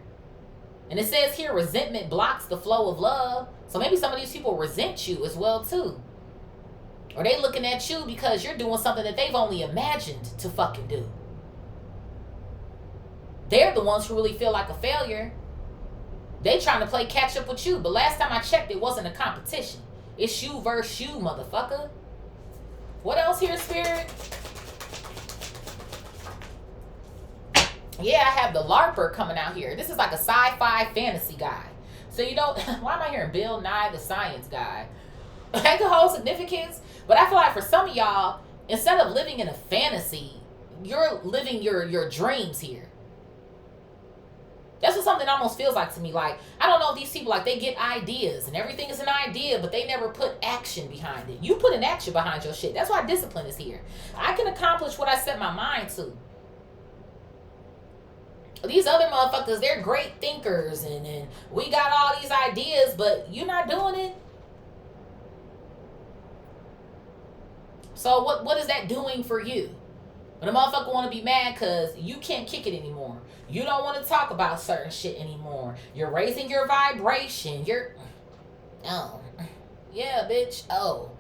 And it says here, resentment blocks the flow of love. So maybe some of these people resent you as well too. Or they looking at you because you're doing something that they've only imagined to fucking do. They're the ones who really feel like a failure. They trying to play catch up with you. But last time I checked, it wasn't a competition. It's you versus you, motherfucker. What else here, Spirit? Yeah, I have the LARPer coming out here. This is like a sci-fi fantasy guy. So you know, why am I hearing Bill Nye the Science Guy? That could hold significance. But I feel like for some of y'all, instead of living in a fantasy, you're living your dreams here. That's what something almost feels like to me. Like, I don't know if these people, like, they get ideas and everything is an idea, but they never put action behind it. You put an action behind your shit. That's why discipline is here. I can accomplish what I set my mind to. These other motherfuckers, they're great thinkers and we got all these ideas, but you're not doing it. So what is that doing for you? When a motherfucker want to be mad because you can't kick it anymore. You don't want to talk about certain shit anymore. You're raising your vibration. Oh. Yeah, bitch. Oh.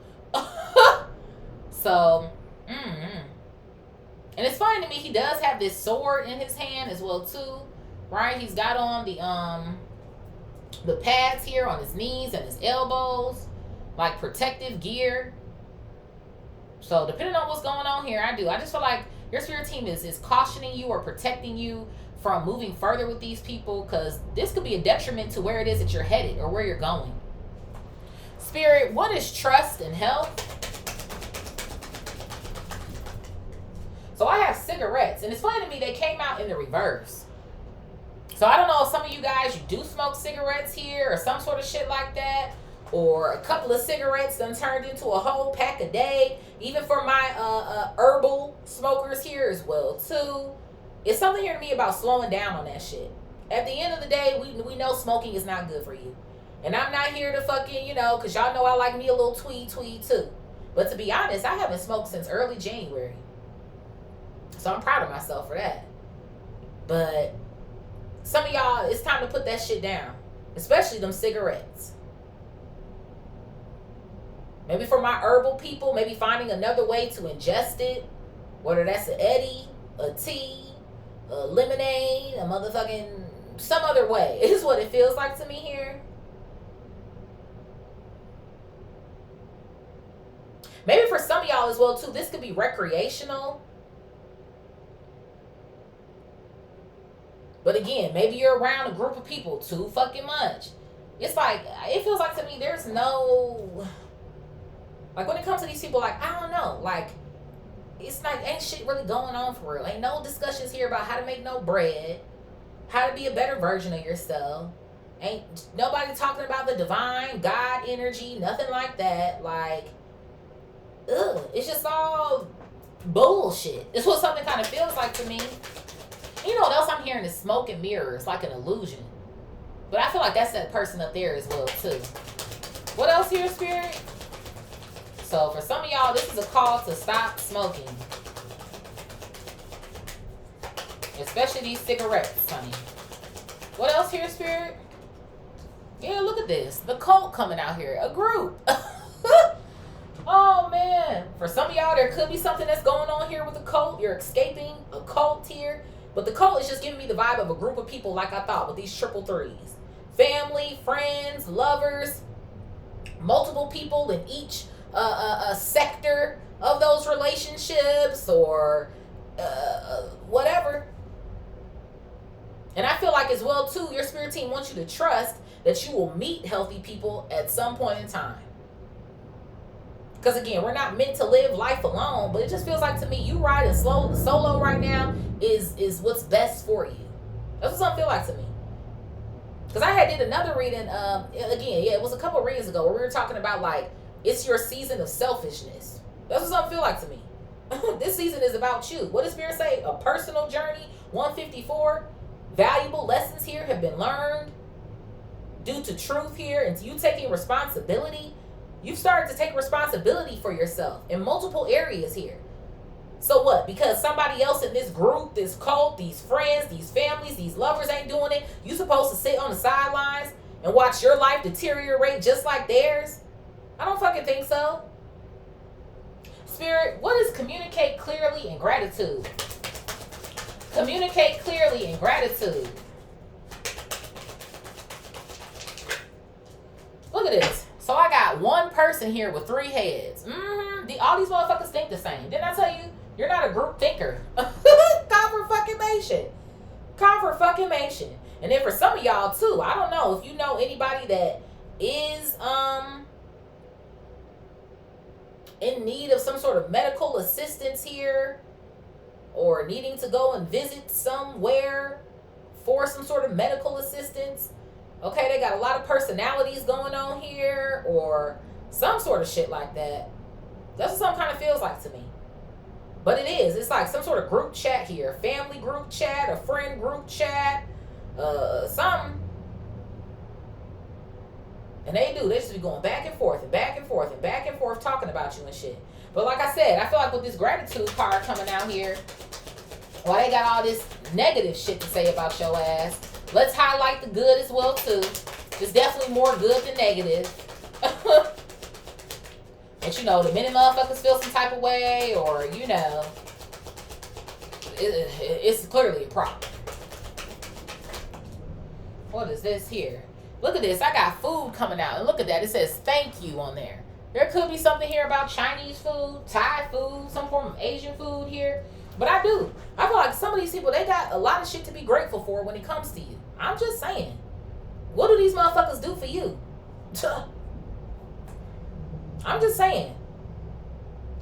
So, And it's funny to me, he does have this sword in his hand as well too, right? He's got on the pads here on his knees and his elbows, like protective gear. So depending on what's going on here, I just feel like your spirit team is cautioning you or protecting you from moving further with these people, because this could be a detriment to where it is that you're headed or where you're going. Spirit, what is trust and health? So I have cigarettes, and it's funny to me, they came out in the reverse. So I don't know if some of you guys, you do smoke cigarettes here or some sort of shit like that, or a couple of cigarettes done turned into a whole pack a day. Even for my herbal smokers here as well too. It's something here to me about slowing down on that shit. At the end of the day, we know smoking is not good for you. And I'm not here to fucking, because y'all know I like me a little tweed too. But to be honest, I haven't smoked since early January. So I'm proud of myself for that. But some of y'all, it's time to put that shit down. Especially them cigarettes. Maybe for my herbal people, maybe finding another way to ingest it. Whether that's an Eddie, a tea, a lemonade, a motherfucking some other way. Is what it feels like to me here. Maybe for some of y'all as well too, this could be recreational. But again, maybe you're around a group of people too fucking much. It's like, it feels like to me there's no, like when it comes to these people, like, I don't know, like it's like ain't shit really going on for real. Ain't no discussions here about how to make no bread, how to be a better version of yourself. Ain't nobody talking about the divine God energy, nothing like that. Like, ugh, it's just all bullshit. It's what something kind of feels like to me. You know what else I'm hearing is smoke and mirrors, like an illusion. But I feel like that's that person up there as well too. What else here, Spirit? So for some of y'all, this is a call to stop smoking. Especially these cigarettes, honey. What else here, Spirit? Yeah, look at this. The cult coming out here. A group. Oh, man. For some of y'all, there could be something that's going on here with the cult. You're escaping a cult here. But the cult is just giving me the vibe of a group of people like I thought with these triple threes. Family, friends, lovers, multiple people in each a sector of those relationships or whatever. And I feel like as well too, your spirit team wants you to trust that you will meet healthy people at some point in time. Because again, we're not meant to live life alone, but it just feels like to me, you riding solo right now is what's best for you. That's what something feel like to me. Because I did another reading, again, yeah, it was a couple readings ago where we were talking about like, it's your season of selfishness. That's what something feel like to me. This season is about you. What does Spirit say? A personal journey, 154. Valuable lessons here have been learned due to truth here and you taking responsibility. You've started to take responsibility for yourself in multiple areas here. So what? Because somebody else in this group, this cult, these friends, these families, these lovers ain't doing it, you supposed to sit on the sidelines and watch your life deteriorate just like theirs? I don't fucking think so. Spirit, what is communicate clearly and gratitude? Communicate clearly and gratitude. Look at this. So I got one person here with 3 heads. All these motherfuckers think the same. Didn't I tell you? You're not a group thinker. Confirmation. Confirmation. And then for some of y'all too, I don't know if you know anybody that is in need of some sort of medical assistance here or needing to go and visit somewhere for some sort of medical assistance. Okay, they got a lot of personalities going on here or some sort of shit like that. That's what some kind of feels like to me. But it is. It's like some sort of group chat here. Family group chat, a friend group chat, something. And they just be going back and forth and back and forth and back and forth talking about you and shit. But like I said, I feel like with this gratitude card coming out here, while they got all this negative shit to say about your ass, let's highlight the good as well too. There's definitely more good than negative. But you know, the minute motherfuckers feel some type of way or, you know, it's clearly a problem. What is this here? Look at this. I got food coming out. And look at that. It says thank you on there. There could be something here about Chinese food, Thai food, some form of Asian food here. But I feel like some of these people, they got a lot of shit to be grateful for when it comes to you. I'm just saying. What do these motherfuckers do for you? I'm just saying.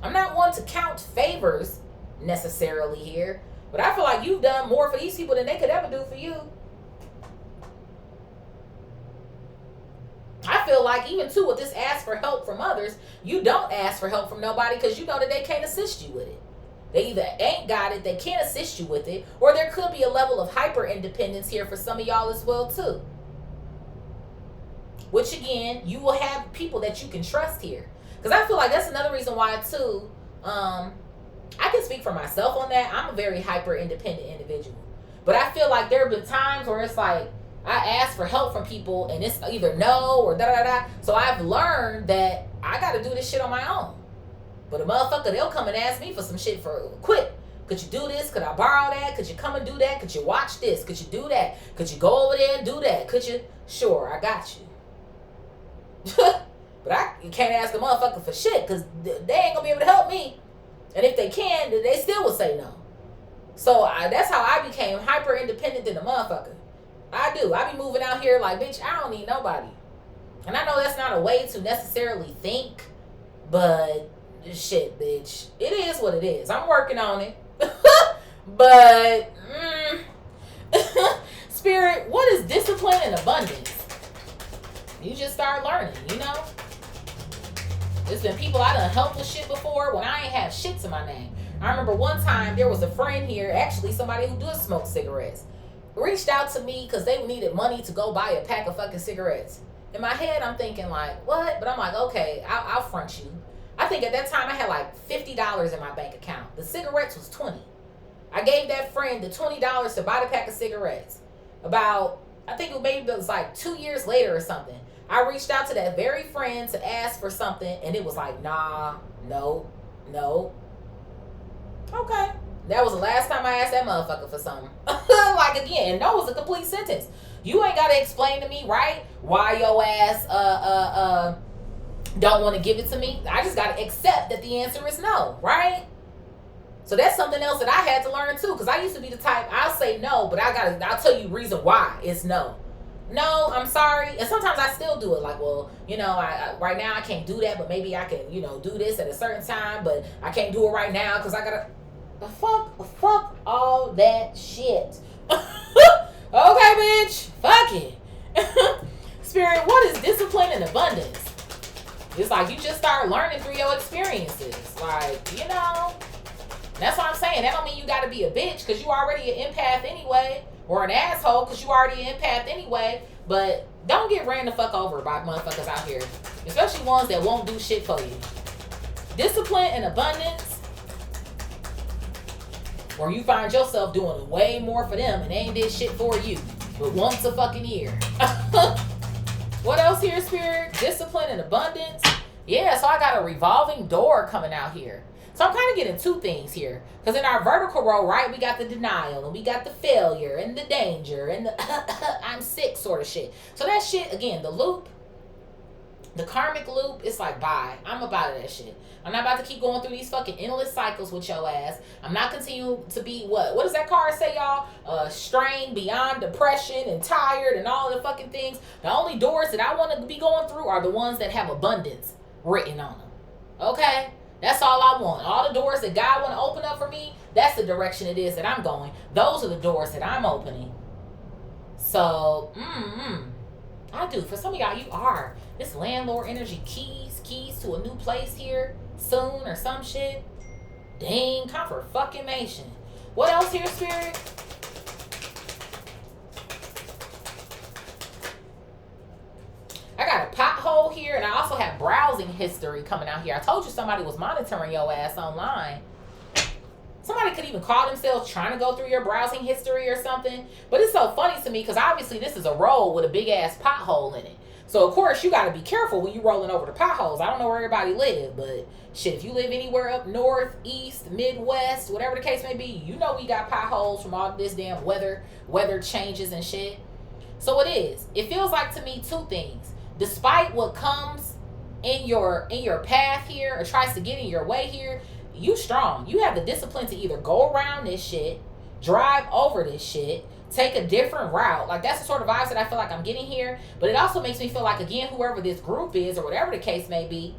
I'm not one to count favors necessarily here. But I feel like you've done more for these people than they could ever do for you. I feel like even too with this ask for help from others, you don't ask for help from nobody because you know that they can't assist you with it. They either ain't got it, they can't assist you with it, or there could be a level of hyper independence here for some of y'all as well too. Which again, you will have people that you can trust here. Because I feel like that's another reason why too, I can speak for myself on that. I'm a very hyper independent individual. But I feel like there have been times where it's like, I ask for help from people and it's either no or da-da-da. So I've learned that I got to do this shit on my own. But a motherfucker, they'll come and ask me for some shit for quick. Could you do this? Could I borrow that? Could you come and do that? Could you watch this? Could you do that? Could you go over there and do that? Could you? Sure, I got you. But you can't ask a motherfucker for shit because they ain't going to be able to help me. And if they can, they still will say no. So that's how I became hyper independent than a motherfucker. I do. I be moving out here like, bitch, I don't need nobody. And I know that's not a way to necessarily think, but shit, bitch. It is is what it is. I'm working on it. But, Spirit, what is discipline and abundance? You just start learning, you know? There's been people I done helped with shit before when I ain't have shit to my name. I remember one time there was a friend here, actually somebody who does smoke cigarettes, reached out to me because they needed money to go buy a pack of fucking cigarettes. In my head, I'm thinking like, what? But I'm like, okay, I'll front you. I think at that time I had like $50 in my bank account. The cigarettes was $20. I gave that friend the $20 to buy the pack of cigarettes. About, I think it was like 2 years later or something. I reached out to that very friend to ask for something, and it was like, nah, no. Okay. That was the last time I asked that motherfucker for something. Like, again, no was a complete sentence. You ain't got to explain to me, right, why your ass don't want to give it to me. I just got to accept that the answer is no, right? So that's something else that I had to learn too, because I used to be the type, I'll say no, but I'll tell you reason why it's no. No, I'm sorry. And sometimes I still do it. Like, well, you know, I right now I can't do that, but maybe I can, you know, do this at a certain time, but I can't do it right now because I gotta. The fuck all that shit. Okay, bitch. Fuck it. Spirit, what is discipline and abundance? It's like you just start learning through your experiences. Like, you know, that's what I'm saying. That don't mean you gotta be a bitch because you already an empath anyway. Or an asshole because you already an empath anyway. But don't get ran the fuck over by motherfuckers out here. Especially ones that won't do shit for you. Discipline and abundance. Or you find yourself doing way more for them and they ain't did shit for you. But once a fucking year. What else here, Spirit? Discipline and abundance. Yeah, so I got a revolving door coming out here. So I'm kind of getting two things here. Because in our vertical row, right, we got the denial and we got the failure and the danger and the I'm sick sort of shit. So that shit, again, the loop, the karmic loop, it's like, bye. I'm about that shit. I'm not about to keep going through these fucking endless cycles with your ass. I'm not continuing to be what? What does that card say, y'all? Strained beyond depression and tired and all the fucking things. The only doors that I want to be going through are the ones that have abundance written on them. Okay? That's all I want. All the doors that God want to open up for me, that's the direction it is that I'm going. Those are the doors that I'm opening. So, I do. For some of y'all, you are. This landlord energy, keys to a new place here soon or some shit. Dang, confirmation. What else here, Spirit? I got a pothole here, and I also have browsing history coming out here. I told you somebody was monitoring your ass online. Somebody could even call themselves trying to go through your browsing history or something. But it's so funny to me because obviously this is a road with a big-ass pothole in it. So, of course, you got to be careful when you're rolling over the potholes. I don't know where everybody live, but shit, if you live anywhere up north, east, midwest, whatever the case may be, you know we got potholes from all this damn weather changes and shit. So it is. It feels like to me two things. Despite what comes in your path here or tries to get in your way here, you strong. You have the discipline to either go around this shit, drive over this shit, take a different route. Like, that's the sort of vibes that I feel like I'm getting here. But it also makes me feel like, again, whoever this group is or whatever the case may be,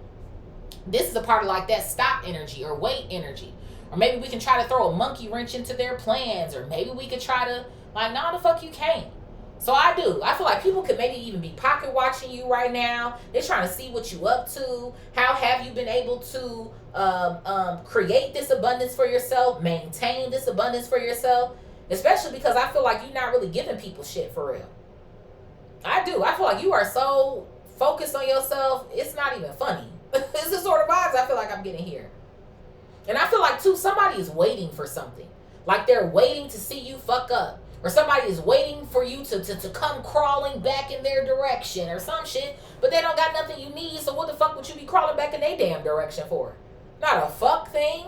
this is a part of like that stop energy or wait energy. Or maybe we can try to throw a monkey wrench into their plans. Or maybe we could try to, like, nah, the fuck you can't. So I do. I feel like people could maybe even be pocket watching you right now. They're trying to see what you up to. How have you been able to create this abundance for yourself, maintain this abundance for yourself? Especially because I feel like you're not really giving people shit for real. I do. I feel like you are so focused on yourself, it's not even funny. It's the sort of vibes I feel like I'm getting here. And I feel like, too, somebody is waiting for something. Like they're waiting to see you fuck up. Or somebody is waiting for you to come crawling back in their direction or some shit, but they don't got nothing you need, so what the fuck would you be crawling back in their damn direction for? Not a fuck thing.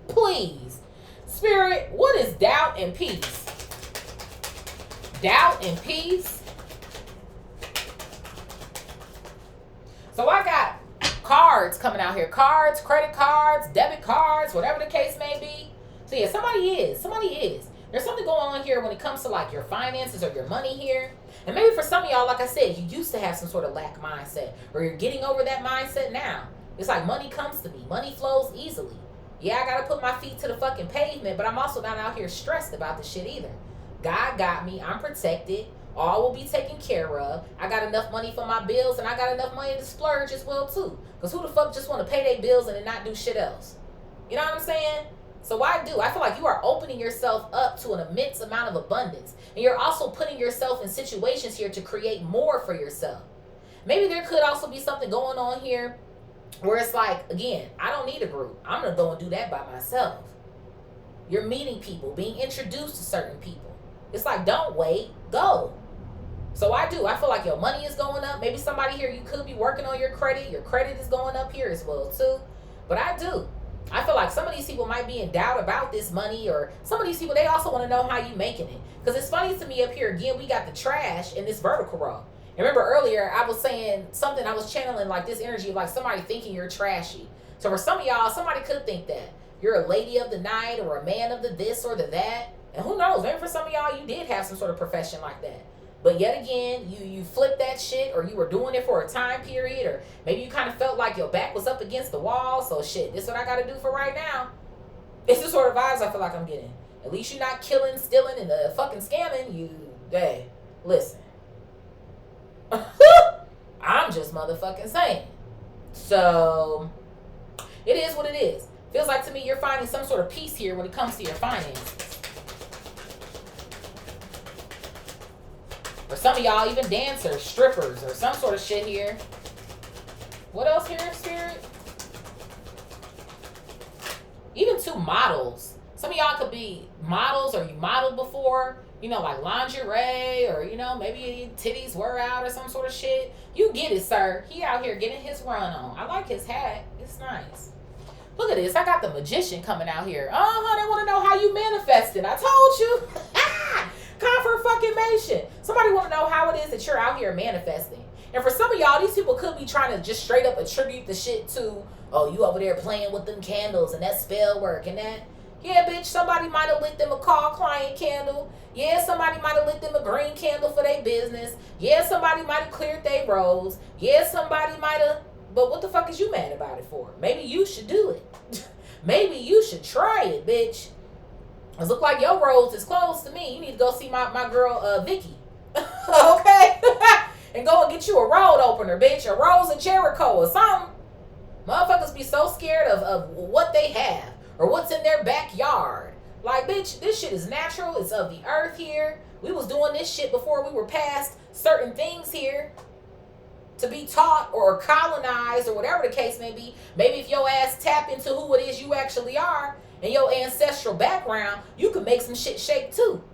Please. Spirit, what is doubt and peace? Doubt and peace. So I got cards coming out here. Cards, credit cards, debit cards, whatever the case may be. So yeah, somebody is. There's something going on here when it comes to like your finances or your money here. And maybe for some of y'all, like I said, you used to have some sort of lack mindset or you're getting over that mindset now. It's like money comes to me. Money flows easily. Yeah, I gotta put my feet to the fucking pavement, but I'm also not out here stressed about the shit either. God got me. I'm protected. All will be taken care of. I got enough money for my bills, and I got enough money to splurge as well too. Because who the fuck just want to pay their bills and then not do shit else? You know what I'm saying? So I feel like you are opening yourself up to an immense amount of abundance. And you're also putting yourself in situations here to create more for yourself. Maybe there could also be something going on here where it's like, again, I don't need a group. I'm going to go and do that by myself. You're meeting people, being introduced to certain people. It's like, don't wait, go. So I feel like your money is going up. Maybe somebody here, you could be working on your credit. Your credit is going up here as well too. But I feel like some of these people might be in doubt about this money, or some of these people, they also want to know how you making it. Because it's funny to me up here, again, we got the trash in this vertical row. And remember earlier, I was saying something, I was channeling like this energy of like somebody thinking you're trashy. So for some of y'all, somebody could think that you're a lady of the night or a man of the this or the that. And who knows, maybe for some of y'all, you did have some sort of profession like that. But yet again, you flipped that shit, or you were doing it for a time period, or maybe you kind of felt like your back was up against the wall. So shit, this is what I got to do for right now. It's the sort of vibes I feel like I'm getting. At least you're not killing, stealing, and fucking scamming. Hey, listen. I'm just motherfucking saying. So it is what it is. Feels like to me you're finding some sort of peace here when it comes to your finances. Or some of y'all even dancers, strippers, or some sort of shit here. What else here, Spirit? Even two models. Some of y'all could be models, or you modeled before. You know, like lingerie, or, you know, maybe titties were out or some sort of shit. You get it, sir. He out here getting his run on. I like his hat. It's nice. Look at this. I got the magician coming out here. They want to know how you manifested. I told you. Confirmation. Somebody want to know how it is that you're out here manifesting. And for some of y'all, these people could be trying to just straight up attribute the shit to, oh, you over there playing with them candles and that spell work and that. Yeah, bitch, somebody might have lit them a call client candle. Yeah, somebody might have lit them a green candle for their business. Yeah, somebody might have cleared their roads. Yeah, somebody might have. But what the fuck is you mad about it for? Maybe you should do it. Maybe you should try it, bitch. It look like your roads is closed to me. You need to go see my girl, Vicky. Okay? And go and get you a road opener, bitch. A Rose of Jericho or something. Motherfuckers be so scared of what they have or what's in their backyard. Like, bitch, this shit is natural. It's of the earth here. We was doing this shit before we were past certain things here to be taught or colonized or whatever the case may be. Maybe if your ass tap into who it is you actually are and your ancestral background, you can make some shit shake too.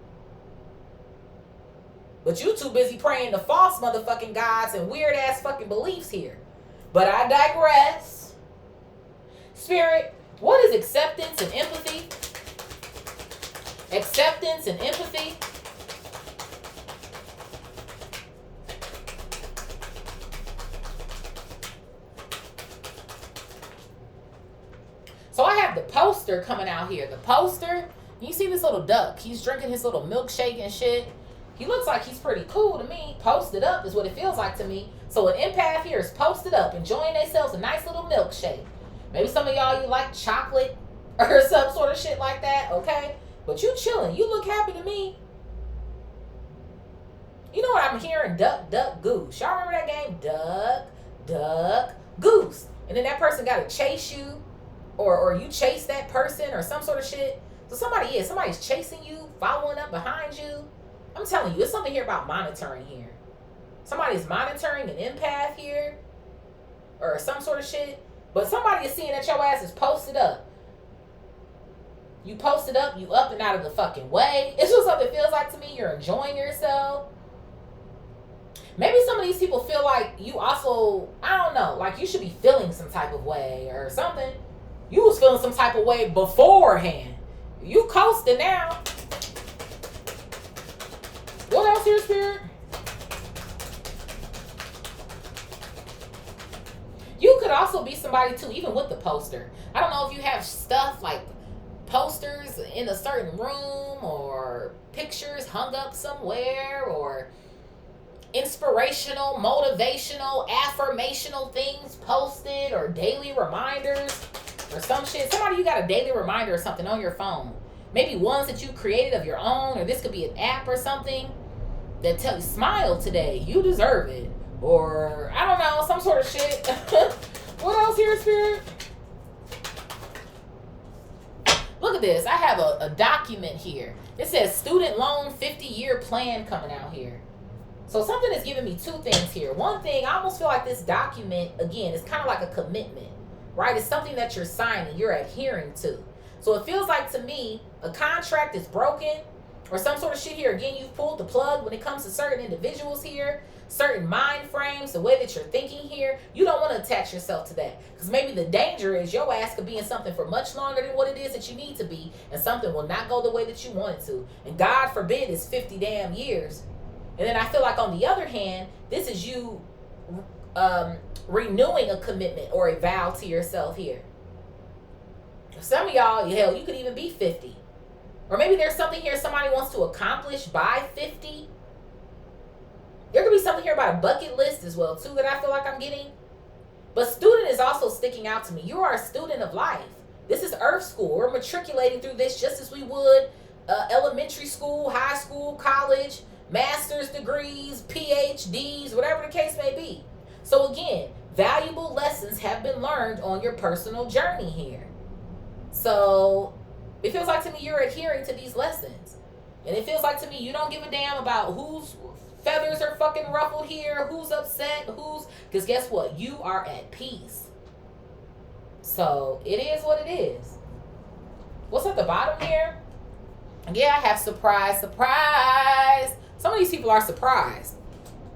But you too busy praying to false motherfucking gods and weird ass fucking beliefs here. But I digress. Spirit, what is acceptance and empathy? Acceptance and empathy. So I have the poster coming out here. The poster, you see this little duck. He's drinking his little milkshake and shit. He looks like he's pretty cool to me. Posted up is what it feels like to me. So an empath here is posted up, enjoying themselves a nice little milkshake. Maybe some of y'all, you like chocolate or some sort of shit like that, okay? But you chilling. You look happy to me. You know what I'm hearing? Duck, duck, goose. Y'all remember that game? Duck, duck, goose. And then that person got to chase you, or you chase that person or some sort of shit. So somebody's chasing you, following up behind you. I'm telling you, it's something here about monitoring here. Somebody's monitoring an empath here or some sort of shit. But somebody is seeing that your ass is posted up. You posted up, you up and out of the fucking way. It's just something it feels like to me. You're enjoying yourself. Maybe some of these people feel like you also, I don't know, like you should be feeling some type of way or something. You was feeling some type of way beforehand. You coasting now. What else here, Spirit? You could also be somebody too, even with the poster. I don't know if you have stuff like posters in a certain room or pictures hung up somewhere, or inspirational, motivational, affirmational things posted or daily reminders or some shit. Somebody, you got a daily reminder or something on your phone. Maybe ones that you created of your own, or this could be an app or something that tell you, smile today, you deserve it. Or, I don't know, some sort of shit. What else here, Spirit? Look at this. I have a document here. It says student loan 50-year plan coming out here. So something is giving me two things here. One thing, I almost feel like this document, again, is kind of like a commitment, right? It's something that you're signing, you're adhering to. So it feels like to me, a contract is broken or some sort of shit here. Again, you've pulled the plug when it comes to certain individuals here, certain mind frames, the way that you're thinking here. You don't want to attach yourself to that. Because maybe the danger is your ass could be in something for much longer than what it is that you need to be. And something will not go the way that you want it to. And God forbid it's 50 damn years. And then I feel like on the other hand, this is you renewing a commitment or a vow to yourself here. Some of y'all, hell, you could even be 50. Or maybe there's something here somebody wants to accomplish by 50. There could be something here about a bucket list as well, too, that I feel like I'm getting. But student is also sticking out to me. You are a student of life. This is Earth School. We're matriculating through this just as we would elementary school, high school, college, master's degrees, PhDs, whatever the case may be. So again, valuable lessons have been learned on your personal journey here. So it feels like to me you're adhering to these lessons. And it feels like to me you don't give a damn about whose feathers are fucking ruffled here, who's upset, because guess what? You are at peace. So it is what it is. What's at the bottom here? Yeah, I have surprise. Some of these people are surprised.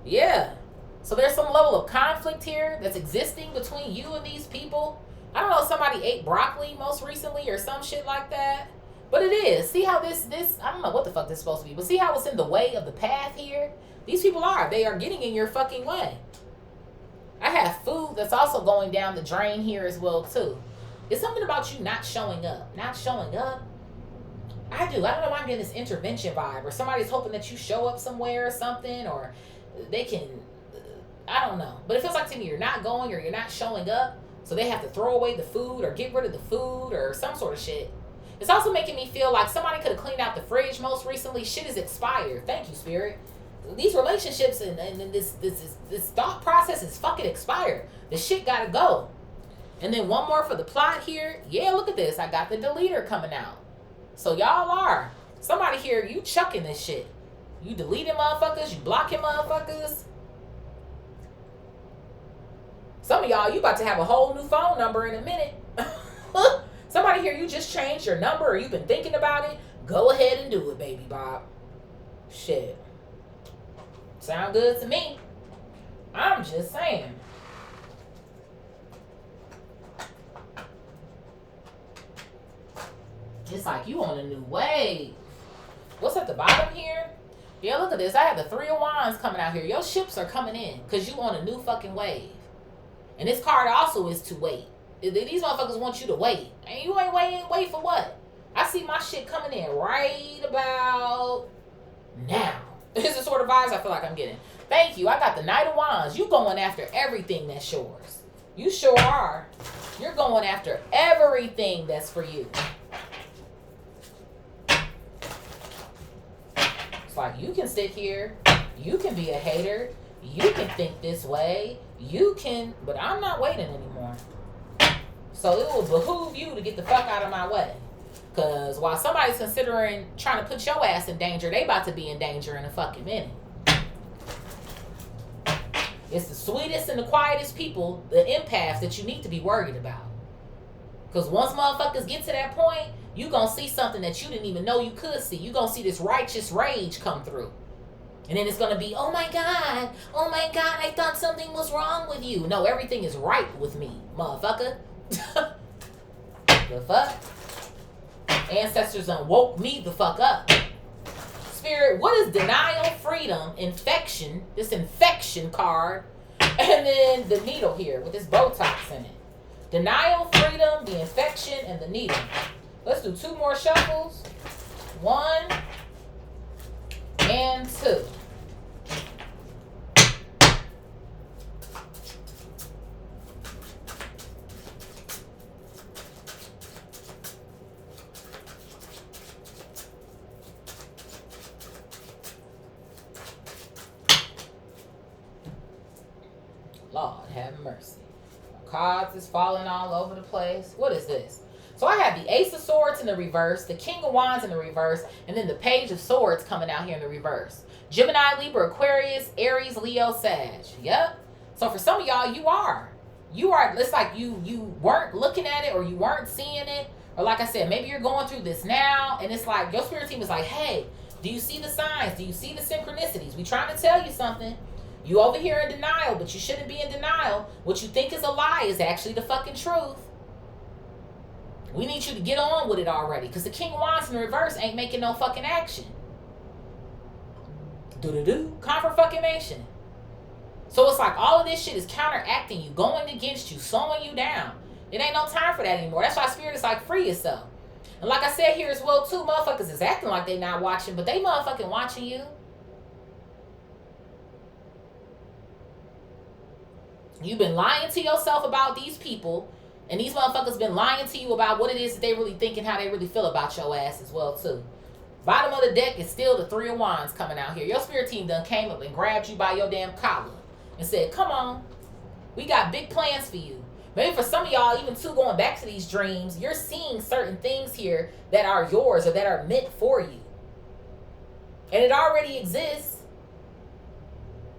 Yeah. So there's some level of conflict here that's existing between you and these people. I don't know, somebody ate broccoli most recently or some shit like that. But it is. See how this, I don't know what the fuck this is supposed to be, but see how it's in the way of the path here? These people they are getting in your fucking way. I have food that's also going down the drain here as well, too. It's something about you not showing up. Not showing up. I don't know why I'm getting this intervention vibe, or somebody's hoping that you show up somewhere or something, or they can, I don't know. But it feels like to me you're not going or you're not showing up. So they have to throw away the food or get rid of the food or some sort of shit. It's also making me feel like somebody could have cleaned out the fridge most recently. Shit is expired. Thank you, Spirit. These relationships and this thought process is fucking expired. The shit gotta go. And then one more for the plot here. Yeah, look at this. I got the deleter coming out. So y'all are. Somebody here, you chucking this shit. You deleting motherfuckers. You blocking motherfuckers. Some of y'all, you about to have a whole new phone number in a minute. Somebody here, you just changed your number or you've been thinking about it. Go ahead and do it, baby Bob. Shit. Sound good to me. I'm just saying. It's like you on a new wave. What's at the bottom here? Yeah, look at this. I have the 3 of Wands coming out here. Your ships are coming in because you on a new fucking wave. And this card also is to wait. These motherfuckers want you to wait. And you ain't waiting. Wait for what? I see my shit coming in right about now. This is the sort of vibes I feel like I'm getting. Thank you. I got the Knight of Wands. You going after everything that's yours. You sure are. You're going after everything that's for you. It's like you can sit here. You can be a hater. You can think this way. You can, but I'm not waiting anymore. So it will behoove you to get the fuck out of my way. Because while somebody's considering trying to put your ass in danger, they about to be in danger in a fucking minute. It's the sweetest and the quietest people, the empaths, that you need to be worried about. Because once motherfuckers get to that point, you going to see something that you didn't even know you could see. You going to see this righteous rage come through. And then it's going to be, oh my God, I thought something was wrong with you. No, everything is right with me, motherfucker. The fuck? Ancestors done woke me the fuck up. Spirit, what is denial, freedom, infection, this infection card, and then the needle here with this Botox in it. Denial, freedom, the infection, and the needle. Let's do 2 more shuffles. 1 and 2. mercy. Cards is falling all over the place. What is this? So I have the Ace of Swords in the reverse, the King of Wands in the reverse, and then the Page of Swords coming out here in the reverse. Gemini, Libra, Aquarius, Aries, Leo, Sag. Yep. So for some of y'all, you are. It's like you weren't looking at it, or you weren't seeing it. Or like I said, maybe you're going through this now, and it's like your spirit team is like, hey, do you see the signs? Do you see the synchronicities? We trying to tell you something. You over here in denial, but you shouldn't be in denial. What you think is a lie is actually the fucking truth. We need you to get on with it already, because the King of Wands in the reverse ain't making no fucking action. Confirmation. So it's like all of this shit is counteracting you, going against you, slowing you down. It ain't no time for that anymore. That's why Spirit is like, free yourself. And like I said here as well too, motherfuckers is acting like they not watching, but they motherfucking watching you. You've been lying to yourself about these people, and these motherfuckers been lying to you about what it is that they really think and how they really feel about your ass as well too. Bottom of the deck is still the Three of Wands coming out here. Your spirit team done came up and grabbed you by your damn collar and said, come on, we got big plans for you. Maybe for some of y'all, even too, going back to these dreams, you're seeing certain things here that are yours or that are meant for you. And it already exists.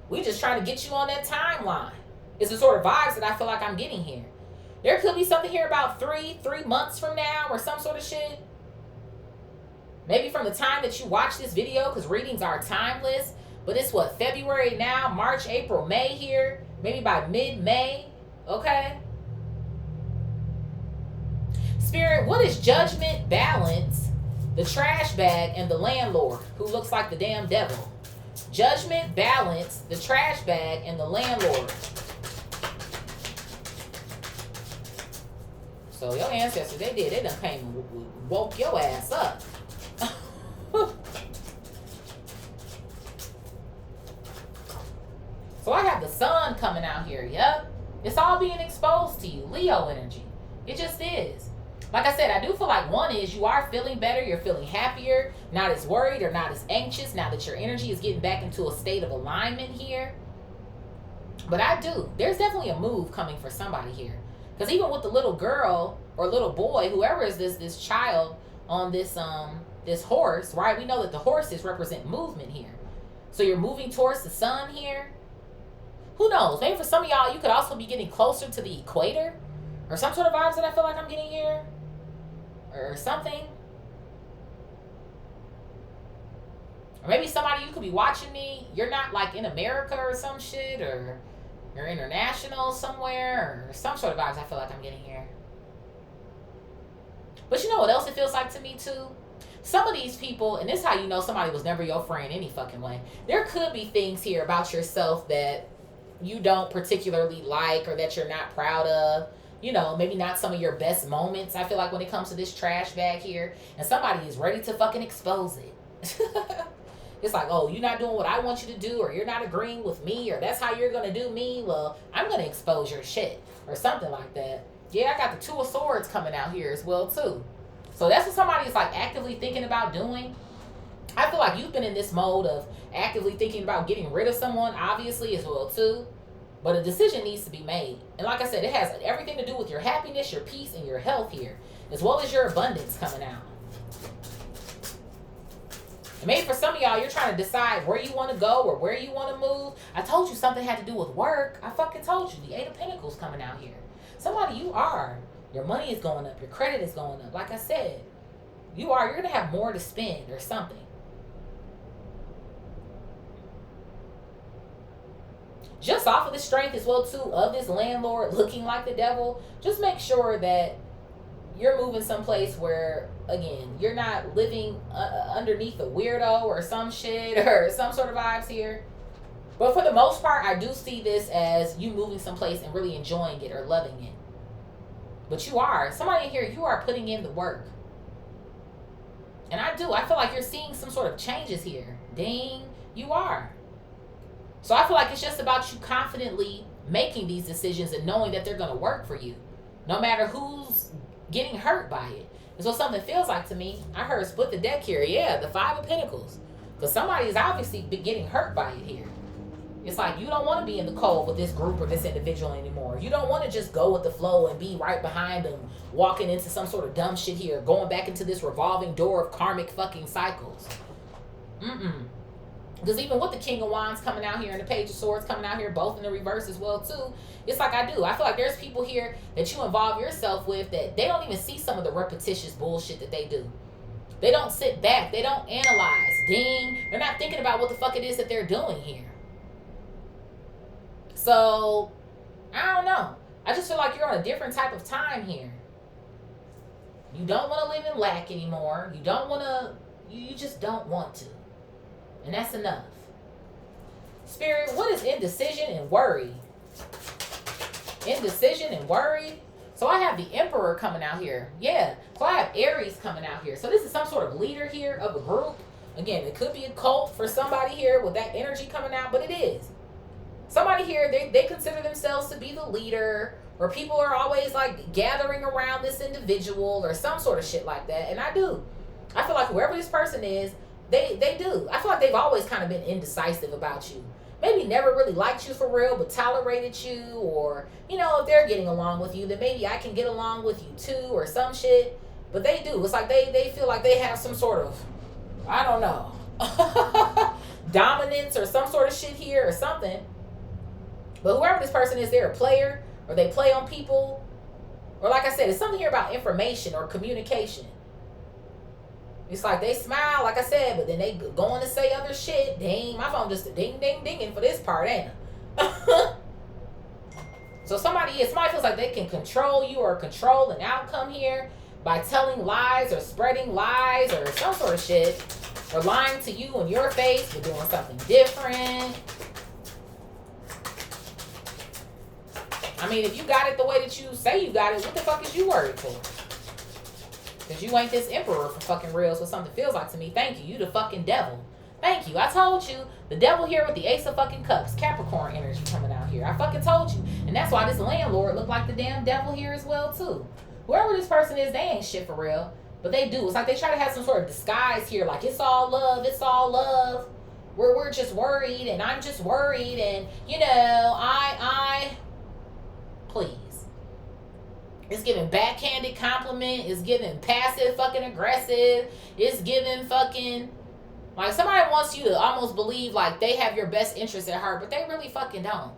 We just trying to get you on that timeline. It's the sort of vibes that I feel like I'm getting here. There could be something here about three months from now or some sort of shit. Maybe from the time that you watch this video, because readings are timeless. But it's what, February now, March, April, May here. Maybe by mid-May, okay? Spirit, what is Judgment, Balance, the Trash Bag, and the Landlord, who looks like the damn devil? Judgment, Balance, the Trash Bag, and the Landlord. So your ancestors, they done came and woke your ass up. So I have the Sun coming out here. Yep. It's all being exposed to you. Leo energy. It just is. Like I said, I do feel like one is you are feeling better. You're feeling happier. Not as worried or not as anxious now that your energy is getting back into a state of alignment here. But there's definitely a move coming for somebody here. Because even with the little girl or little boy, whoever is this child on this horse, right? We know that the horses represent movement here. So you're moving towards the sun here. Who knows? Maybe for some of y'all, you could also be getting closer to the equator. Or some sort of vibes that I feel like I'm getting here. Or something. Or maybe somebody, you could be watching me. You're not like in America or some shit. Or you're international somewhere. Or some sort of vibes I feel like I'm getting here. But you know what else it feels like to me too? Some of these people, and this is how you know somebody was never your friend any fucking way. There could be things here about yourself that you don't particularly like or that you're not proud of. You know, maybe not some of your best moments, I feel like, when it comes to this trash bag here. And somebody is ready to fucking expose it. It's like, oh, you're not doing what I want you to do, or you're not agreeing with me, or that's how you're going to do me. Well, I'm going to expose your shit or something like that. Yeah, I got the Two of Swords coming out here as well, too. So that's what somebody is like actively thinking about doing. I feel like you've been in this mode of actively thinking about getting rid of someone, obviously, as well, too. But a decision needs to be made. And like I said, it has everything to do with your happiness, your peace, and your health here, as well as your abundance coming out. And maybe for some of y'all, you're trying to decide where you want to go or where you want to move. I told you something had to do with work. I fucking told you. The Eight of Pentacles coming out here. Somebody, you are. Your money is going up. Your credit is going up. Like I said, you're going to have more to spend or something. Just off of the strength as well, too, of this landlord looking like the devil, just make sure that you're moving someplace where, again, you're not living underneath a weirdo or some shit or some sort of vibes here. But for the most part, I do see this as you moving someplace and really enjoying it or loving it. But you are. Somebody in here, you are putting in the work. And I feel like you're seeing some sort of changes here. Ding, you are. So I feel like it's just about you confidently making these decisions and knowing that they're going to work for you. No matter who's getting hurt by it. That's what something feels like to me. I heard split the deck here. Yeah, the Five of Pentacles. Because somebody is obviously getting hurt by it here. It's like you don't want to be in the cold with this group or this individual anymore. You don't want to just go with the flow and be right behind them, walking into some sort of dumb shit here, going back into this revolving door of karmic fucking cycles. Because even with the King of Wands coming out here and the Page of Swords coming out here, both in the reverse as well too, it's like I feel like there's people here that you involve yourself with that they don't even see some of the repetitious bullshit that they do. They don't sit back. They don't analyze. Ding. They're not thinking about what the fuck it is that they're doing here. So, I don't know. I just feel like you're on a different type of time here. You don't want to live in lack anymore. You don't want to, you just don't want to. And that's enough. Spirit, what is indecision and worry? Indecision and worry. So I have the Emperor coming out here. Yeah. So I have Aries coming out here. So this is some sort of leader here of a group. Again, it could be a cult for somebody here with that energy coming out, but it is. Somebody here, they consider themselves to be the leader, or people are always like gathering around this individual or some sort of shit like that. And I do. I feel like whoever this person is, they do. I feel like they've always kind of been indecisive about you. Maybe never really liked you for real, but tolerated you, or, you know, if they're getting along with you, then maybe I can get along with you too, or some shit. But they do. It's like they feel like they have some sort of, I don't know, dominance or some sort of shit here or something. But whoever this person is, they're a player, or they play on people, or like I said, it's something here about information or communication. It's like they smile, like I said, but then they go on to say other shit. Dang, my phone just ding, ding, dinging for this part, ain't it? So somebody feels like they can control you or control an outcome here by telling lies or spreading lies or some sort of shit, or lying to you in your face for doing something different. I mean, if you got it the way that you say you got it, what the fuck is you worried for? Because you ain't this Emperor for fucking real, so something feels like to me. Thank you. You the fucking devil. Thank you. I told you. The devil here with the Ace of fucking Cups. Capricorn energy coming out here. I fucking told you. And that's why this landlord looked like the damn devil here as well, too. Whoever this person is, they ain't shit for real. But they do. It's like they try to have some sort of disguise here. Like, it's all love. It's all love. We're just worried, and I'm just worried, and, you know, please. It's giving backhanded compliment. It's giving passive fucking aggressive. It's giving fucking, like, somebody wants you to almost believe like they have your best interest at heart, but they really fucking don't.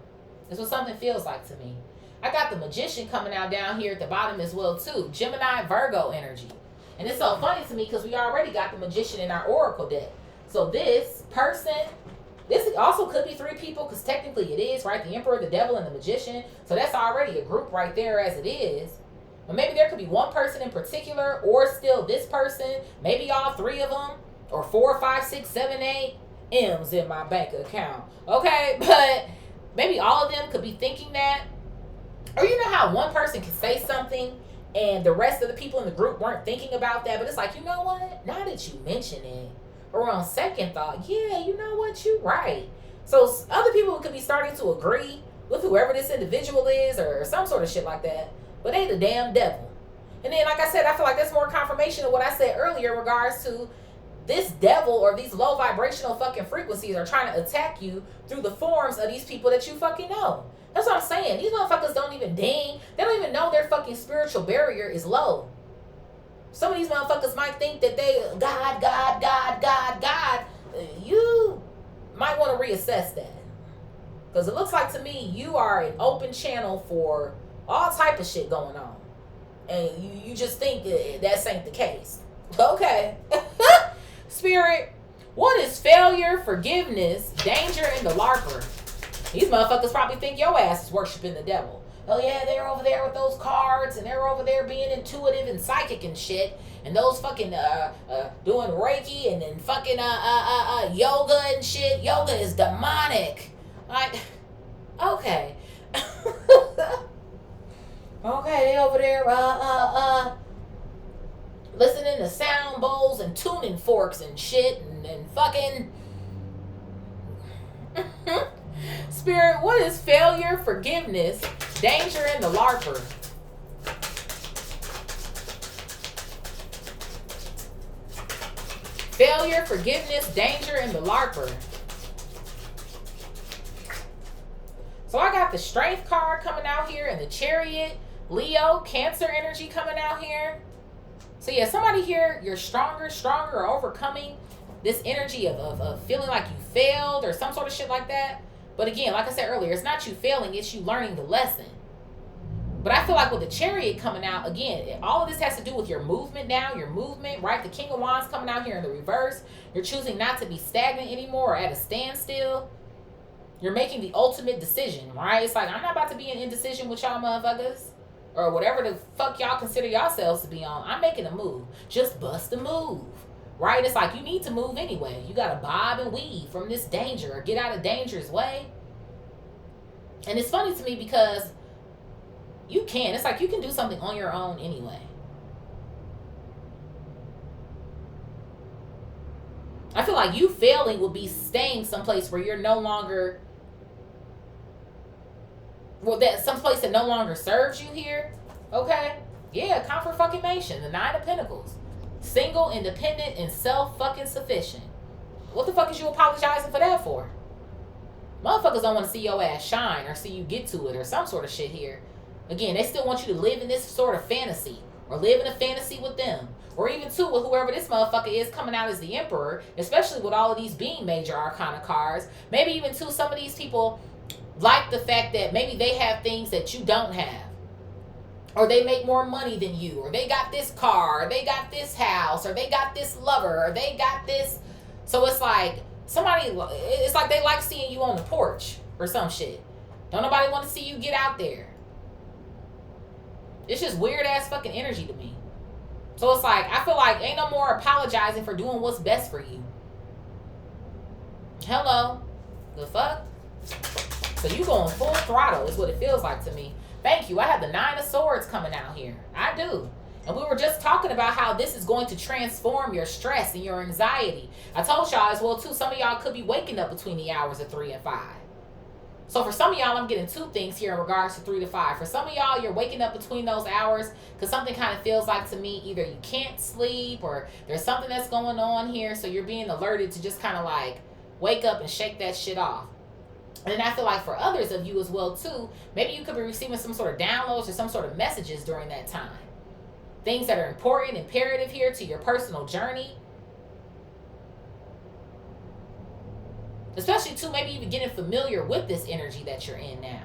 That's what something feels like to me. I got the Magician coming out down here at the bottom as well too. Gemini, Virgo energy. And it's so funny to me because we already got the Magician in our Oracle deck. So this person, this also could be three people because technically it is, right? The Emperor, the Devil, and the Magician. So that's already a group right there as it is. But maybe there could be one person in particular, or still this person, maybe all three of them, or 4, 5, 6, 7, 8 M's in my bank account. Okay, but maybe all of them could be thinking that. Or you know how one person can say something and the rest of the people in the group weren't thinking about that, but it's like, you know what? Now that you mention it, or on second thought, yeah, you know what? You're right. So other people could be starting to agree with whoever this individual is or some sort of shit like that. But they the damn devil. And then, like I said, I feel like that's more confirmation of what I said earlier in regards to this devil or these low vibrational fucking frequencies are trying to attack you through the forms of these people that you fucking know. That's what I'm saying. These motherfuckers don't even ding. They don't even know their fucking spiritual barrier is low. Some of these motherfuckers might think that they, God. You might want to reassess that. Because it looks like to me you are an open channel for all type of shit going on. And you just think that ain't the case. Okay. Spirit, what is failure, forgiveness, danger, and the LARPer? These motherfuckers probably think your ass is worshiping the devil. Oh yeah, they're over there with those cards, and they're over there being intuitive and psychic and shit, and those fucking doing Reiki and then fucking yoga and shit. Yoga is demonic. Like, okay. Okay, they over there listening to sound bowls and tuning forks and shit and fucking Spirit, what is failure, forgiveness, danger, and the LARPer? Failure, forgiveness, danger, and the LARPer. So I got the Strength card coming out here and the Chariot, Leo, Cancer energy coming out here. So yeah, somebody here, you're stronger or overcoming this energy of feeling like you failed or some sort of shit like that. But again, like I said earlier, it's not you failing, it's you learning the lesson. But I feel like with the Chariot coming out, again, all of this has to do with your movement now, right? The King of Wands coming out here in the reverse. You're choosing not to be stagnant anymore or at a standstill. You're making the ultimate decision, right? It's like, I'm not about to be in indecision with y'all motherfuckers. Or whatever the fuck y'all consider yourselves to be on. I'm making a move. Just bust a move. Right? It's like you need to move anyway. You got to bob and weave from this danger or get out of danger's way. And it's funny to me because you can. It's like you can do something on your own anyway. I feel like you failing will be staying someplace where you're no longer... Well, that someplace that no longer serves you here. Okay? Yeah, confirmation. The Nine of Pentacles. Single, independent, and self-fucking-sufficient. What the fuck is you apologizing for that for? Motherfuckers don't want to see your ass shine or see you get to it or some sort of shit here. Again, they still want you to live in this sort of fantasy or live in a fantasy with them. Or even, too, with whoever this motherfucker is coming out as the Emperor, especially with all of these being major arcana cards. Maybe even, too, some of these people like the fact that maybe they have things that you don't have. Or they make more money than you. Or they got this car. Or they got this house. Or they got this lover. Or they got this. So it's like it's like they like seeing you on the porch or some shit. Don't nobody want to see you get out there. It's just weird ass fucking energy to me. So it's like, I feel like ain't no more apologizing for doing what's best for you. Hello. The fuck? So you going full throttle is what it feels like to me. Thank you. I have the Nine of Swords coming out here. I do. And we were just talking about how this is going to transform your stress and your anxiety. I told y'all as well, too, some of y'all could be waking up between the hours of 3 and 5. So for some of y'all, I'm getting two things here in regards to 3 to 5. For some of y'all, you're waking up between those hours because something kind of feels like to me either you can't sleep or there's something that's going on here. So you're being alerted to just kind of like wake up and shake that shit off. And I feel like for others of you as well, too, maybe you could be receiving some sort of downloads or some sort of messages during that time. Things that are important, imperative here to your personal journey. Especially, too, maybe even getting familiar with this energy that you're in now.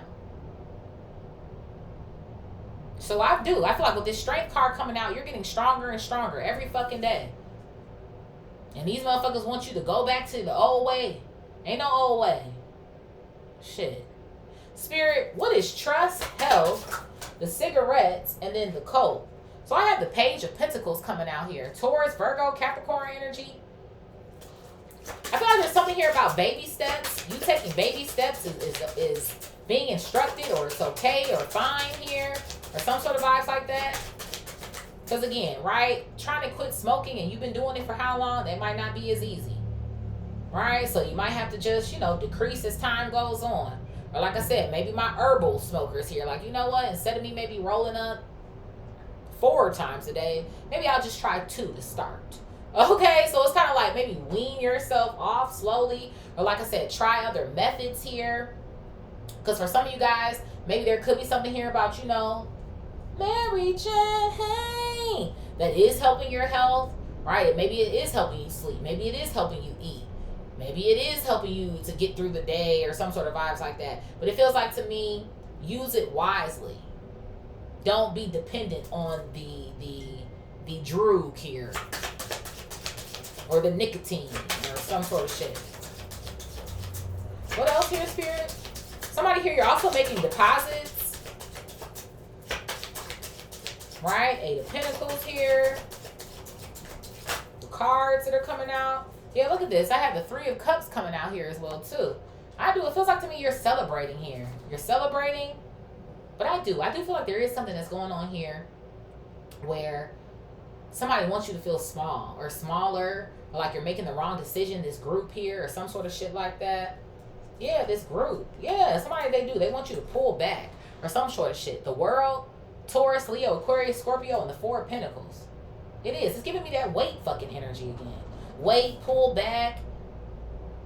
So I feel like with this Strength card coming out, you're getting stronger and stronger every fucking day. And these motherfuckers want you to go back to the old way. Ain't no old way. Shit. Spirit, what is trust, health, the cigarettes, and then the coat? So I have the Page of Pentacles coming out here. Taurus, Virgo, Capricorn energy. I feel like there's something here about baby steps. You taking baby steps is being instructed, or it's okay or fine here, or some sort of vibes like that. Because again, right, trying to quit smoking and you've been doing it for how long? That might not be as easy. Right? So you might have to just, decrease as time goes on. Or like I said, maybe my herbal smokers here, like, you know what? Instead of me maybe rolling up 4 times a day, maybe I'll just try 2 to start. Okay, so it's kind of like maybe wean yourself off slowly. Or like I said, try other methods here. Because for some of you guys, maybe there could be something here about, Mary Jane, that is helping your health, right? Maybe it is helping you sleep. Maybe it is helping you eat. Maybe it is helping you to get through the day or some sort of vibes like that. But it feels like to me, use it wisely. Don't be dependent on the droog here. Or the nicotine or some sort of shit. What else here, Spirit? Somebody here, you're also making deposits. Right? 8 of Pentacles here. The cards that are coming out. Yeah, look at this. I have the 3 of Cups coming out here as well, too. I do. It feels like to me you're celebrating here. You're celebrating. But I do feel like there is something that's going on here where somebody wants you to feel small or smaller, or like you're making the wrong decision, this group here or some sort of shit like that. Yeah, this group. Yeah, somebody they want you to pull back or some sort of shit. The World, Taurus, Leo, Aquarius, Scorpio, and the 4 of Pentacles. It is. It's giving me that weight fucking energy again. Wait, pull back.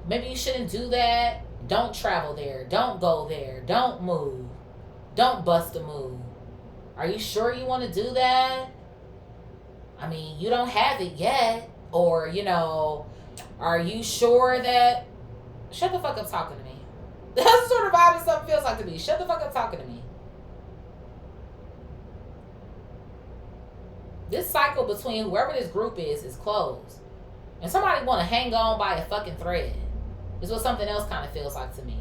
Maybe you shouldn't do that. Don't travel there. Don't go there. Don't move. Don't bust a move. Are you sure you want to do that? I mean, you don't have it yet. Or, are you sure that... Shut the fuck up talking to me. That's the sort of vibe that something feels like to me. Shut the fuck up talking to me. This cycle between whoever this group is closed. And somebody want to hang on by a fucking thread. Is what something else kind of feels like to me.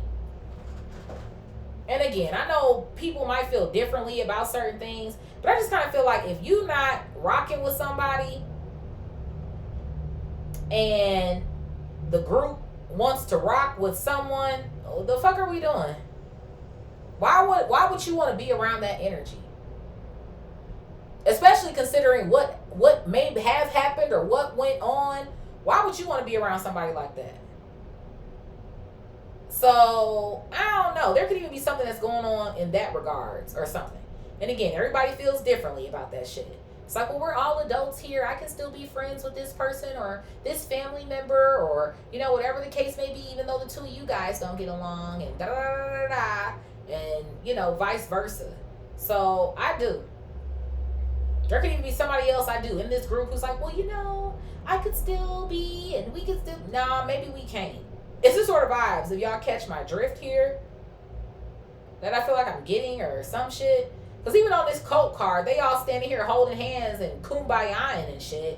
And again, I know people might feel differently about certain things, but I just kind of feel like if you're not rocking with somebody and the group wants to rock with someone, the fuck are we doing? Why would you want to be around that energy? Especially considering what may have happened or what went on. Why would you want to be around somebody like that? So, I don't know. There could even be something that's going on in that regards or something. And again, everybody feels differently about that shit. It's like, well, we're all adults here. I can still be friends with this person or this family member or, whatever the case may be, even though the two of you guys don't get along and da-da-da-da-da, and, vice versa. So, I do. There could even be somebody else I do in this group who's like, well, I could still be and we could still... Nah, maybe we can't. It's the sort of vibes, if y'all catch my drift here, that I feel like I'm getting or some shit. Because even on this cult card, they all standing here holding hands and kumbayaing and shit.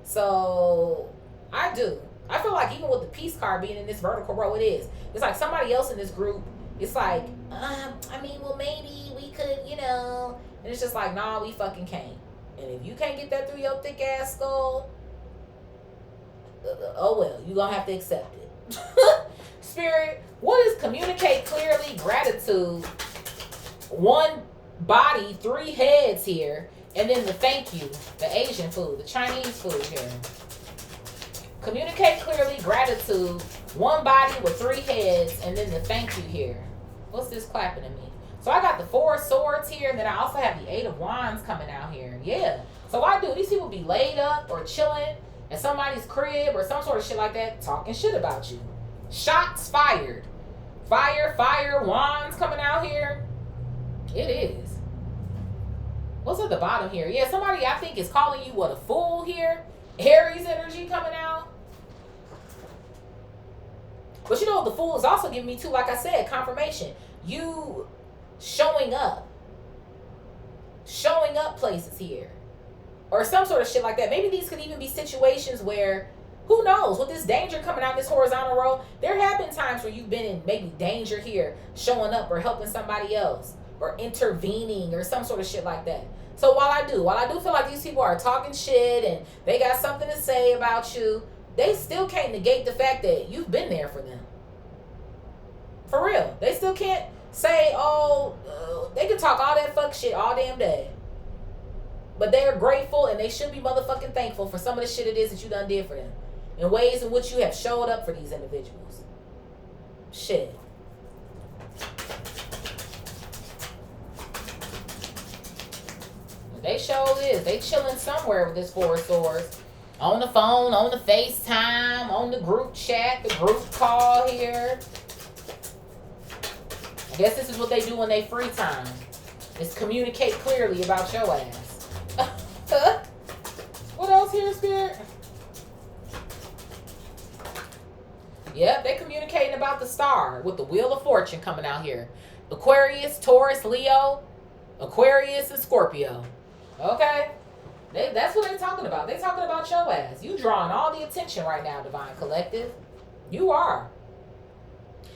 So, I do. I feel like even with the peace card being in this vertical row, it is. It's like somebody else in this group, it's like, maybe we could, And it's just like, nah, we fucking can't. And if you can't get that through your thick ass skull, oh well, you gonna have to accept it. Spirit, what is communicate clearly gratitude? One body, 3 heads here, and then the thank you, the Asian food, the Chinese food here. Communicate clearly gratitude, 1 body with 3 heads, and then the thank you here. What's this clapping at me? So I got the 4 swords here, and then I also have the 8 of wands coming out here. Yeah. So what I do, these people be laid up or chilling at somebody's crib or some sort of shit like that, talking shit about you. Shots fired. Fire, wands coming out here. It is. What's at the bottom here? Yeah, somebody I think is calling you a fool here. Aries energy coming out. But the fool is also giving me too, like I said, confirmation. You showing up places here. Or some sort of shit like that. Maybe these could even be situations where, who knows, with this danger coming out this horizontal row, there have been times where you've been in maybe danger here, showing up or helping somebody else or intervening or some sort of shit like that. So while I do feel like these people are talking shit and they got something to say about you, they still can't negate the fact that you've been there for them. For real. They still can't say, they can talk all that fuck shit all damn day. But they are grateful and they should be motherfucking thankful for some of the shit it is that you done did for them. In ways in which you have showed up for these individuals. Shit. They show is. They chilling somewhere with this 4 of swords. On the phone, on the FaceTime, on the group chat, the group call here. I guess this is what they do when they free time. Is communicate clearly about your ass. What else here, Spirit? Yep, they communicating about the star with the Wheel of Fortune coming out here. Aquarius, Taurus, Leo, Aquarius, and Scorpio. Okay? That's what they're talking about. They're talking about your ass. You drawing all the attention right now, Divine Collective. You are.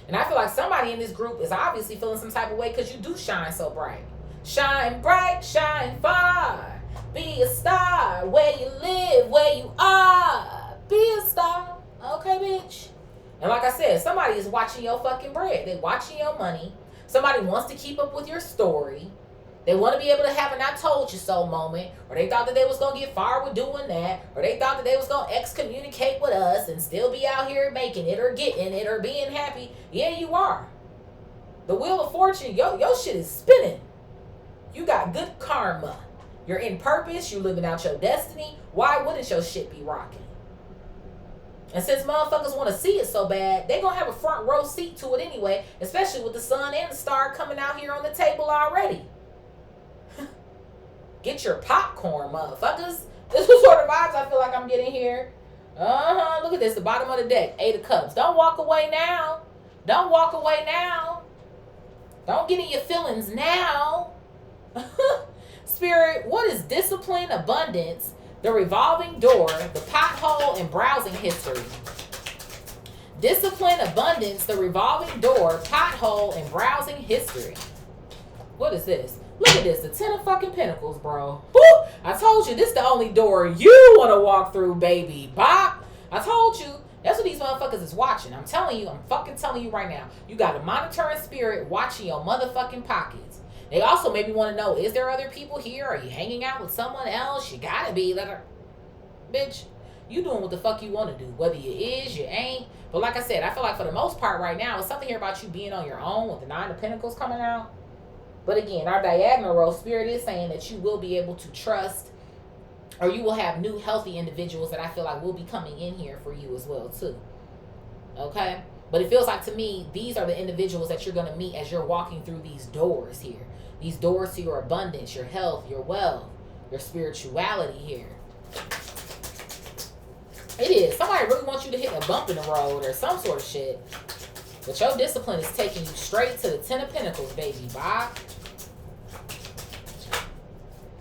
And I feel like somebody in this group is obviously feeling some type of way because you do shine so bright. Shine bright, shine far. Be a star where you live, where you are. Be a star. Okay, bitch. And like I said, somebody is watching your fucking bread. They watching your money. Somebody wants to keep up with your story. They want to be able to have an I told you so moment. Or they thought that they was going to get far with doing that. Or they thought that they was going to excommunicate with us and still be out here making it or getting it or being happy. Yeah, you are. The Wheel of Fortune, your shit is spinning. You got good karma. You're in purpose. You're living out your destiny. Why wouldn't your shit be rocking? And since motherfuckers want to see it so bad, they gonna have a front row seat to it anyway, especially with the sun and the star coming out here on the table already. Get your popcorn, motherfuckers. This is sort of vibes I feel like I'm getting here. Look at this, the bottom of the deck, 8 of Cups. Don't walk away now. Don't walk away now. Don't get in your feelings now. Spirit, what is discipline, abundance, the revolving door, the pothole, and browsing history? Discipline, abundance, the revolving door, pothole, and browsing history. What is this? Look at this, the 10 of fucking Pentacles, bro. Woo! I told you, this the only door you want to walk through, baby. Bop! I told you. That's what these motherfuckers is watching. I'm telling you, I'm fucking telling you right now. You got a monitoring spirit watching your motherfucking pockets. They also maybe want to know, is there other people here? Are you hanging out with someone else? You gotta be. Bitch, you doing what the fuck you want to do. Whether you is, you ain't. But like I said, I feel like for the most part right now, it's something here about you being on your own with the 9 of Pentacles coming out. But again, our diagonal row, Spirit is saying that you will be able to trust, or you will have new healthy individuals that I feel like will be coming in here for you as well too. Okay? But it feels like to me, these are the individuals that you're going to meet as you're walking through these doors here. These doors to your abundance, your health, your wealth, your spirituality here. It is. Somebody really wants you to hit a bump in the road or some sort of shit. But your discipline is taking you straight to the 10 of Pentacles, baby. Bye.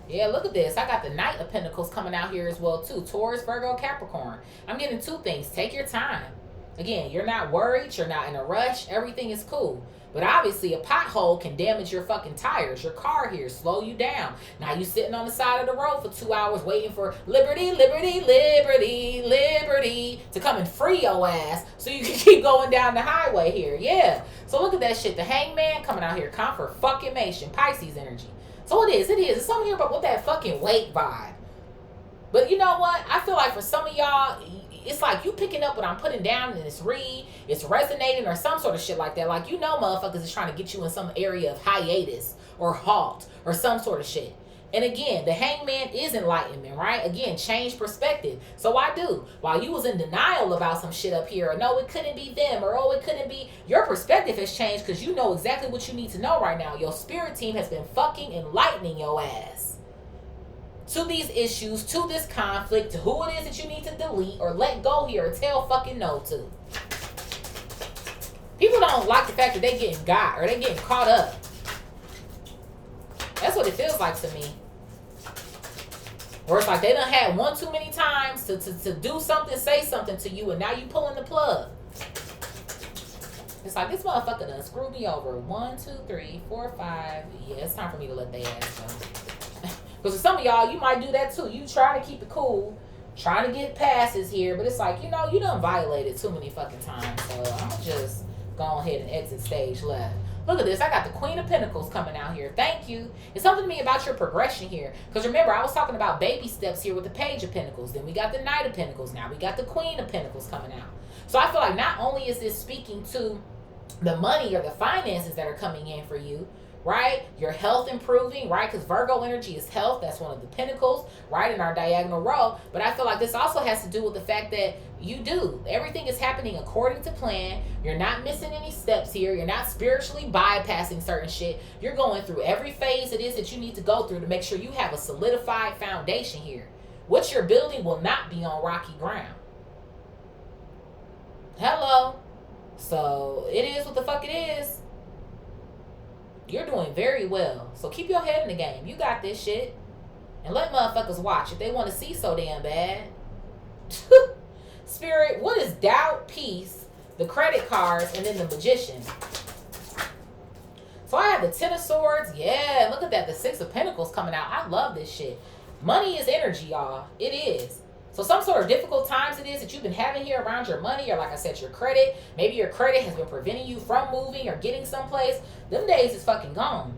Yeah, look at this. I got the Knight of Pentacles coming out here as well, too. Taurus, Virgo, Capricorn. I'm getting 2 things. Take your time. Again, you're not worried. You're not in a rush. Everything is cool. But obviously, a pothole can damage your fucking tires. Your car here, slow you down. Now you sitting on the side of the road for 2 hours waiting for liberty, liberty, liberty, liberty to come and free your ass so you can keep going down the highway here. Yeah. So look at that shit. The Hangman coming out here. Comfort fucking Mation. Pisces energy. So it is. It's something here about with that fucking weight vibe. But you know what? I feel like for some of y'all, it's like you picking up what I'm putting down and it's resonating or some sort of shit like that. Like, you know, motherfuckers is trying to get you in some area of hiatus or halt or some sort of shit. And again, the Hangman is enlightenment, right? Again, change perspective. So I do. While you was in denial about some shit up here, or no, it couldn't be them, or oh, it couldn't be, your perspective has changed because you know exactly what you need to know right now. Your spirit team has been fucking enlightening your ass to these issues, to this conflict, to who it is that you need to delete or let go here or tell fucking no to. People don't like the fact that they getting got or they getting caught up. That's what it feels like to me. Or it's like they done had one too many times to do something, say something to you, and now you pulling the plug. It's like, this motherfucker done screwed me over. 1, 2, 3, 4, 5. Yeah, it's time for me to let they ass go. Because for some of y'all, you might do that too. You trying to keep it cool, trying to get passes here, but it's like, you know, you done violated too many fucking times. So I'm going to just go ahead and exit stage left. Look at this. I got the Queen of Pentacles coming out here. Thank you. It's something to me about your progression here. Because remember, I was talking about baby steps here with the Page of Pentacles. Then we got the Knight of Pentacles. Now we got the Queen of Pentacles coming out. So I feel like not only is this speaking to the money or the finances that are coming in for you, right? Your health improving, right? Because Virgo energy is health. That's one of the pentacles, right? In our diagonal row. But I feel like this also has to do with the fact that you do. Everything is happening according to plan. You're not missing any steps here. You're not spiritually bypassing certain shit. You're going through every phase it is that you need to go through to make sure you have a solidified foundation here. What you're building will not be on rocky ground. Hello. So it is what the fuck it is. You're doing very well. So keep your head in the game. You got this shit. And let motherfuckers watch if they want to see so damn bad. Spirit, what is doubt, peace, the credit cards, and then the Magician? So I have the 10 of Swords. Yeah, look at that. The 6 of Pentacles coming out. I love this shit. Money is energy, y'all. It is. So some sort of difficult times it is that you've been having here around your money, or like I said, your credit. Maybe your credit has been preventing you from moving or getting someplace. Them days is fucking gone.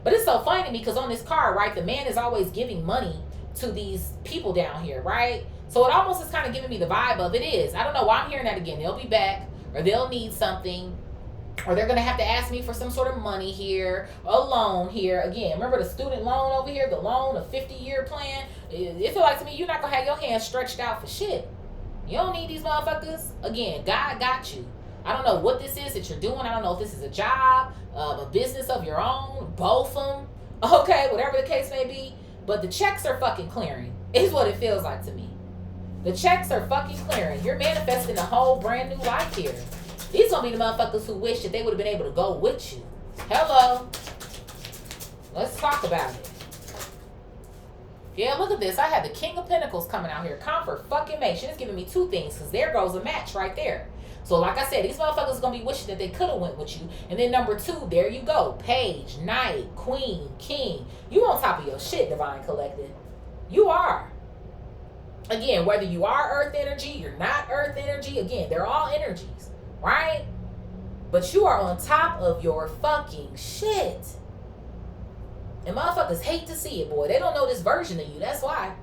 But it's so funny to me because on this card, right, the man is always giving money to these people down here, right? So it almost is kind of giving me the vibe of it is. I don't know why I'm hearing that again. They'll be back, or they'll need something, or they're going to have to ask me for some sort of money here, a loan here. Again, remember the student loan over here, the loan, a 50-year plan? It feels like to me you're not going to have your hands stretched out for shit. You don't need these motherfuckers. Again, God got you. I don't know what this is that you're doing. I don't know if this is a job, a business of your own, both of them. Okay, whatever the case may be. But the checks are fucking clearing. Is what it feels like to me. The checks are fucking clearing. You're manifesting a whole brand new life here. These gonna be the motherfuckers who wish that they would have been able to go with you. Hello. Let's talk about it. Yeah, look at this. I had the King of Pentacles coming out here. Confirmation. It's giving me two things because there goes a match right there. So like I said, these motherfuckers going to be wishing that they could have went with you. And then number two, there you go. Page, Knight, Queen, King. You on top of your shit, Divine Collective. You are. Again, whether you are Earth energy, you're not Earth energy. Again, they're all energies, right? But you are on top of your fucking shit. And motherfuckers hate to see it, boy. They don't know this version of you. That's why.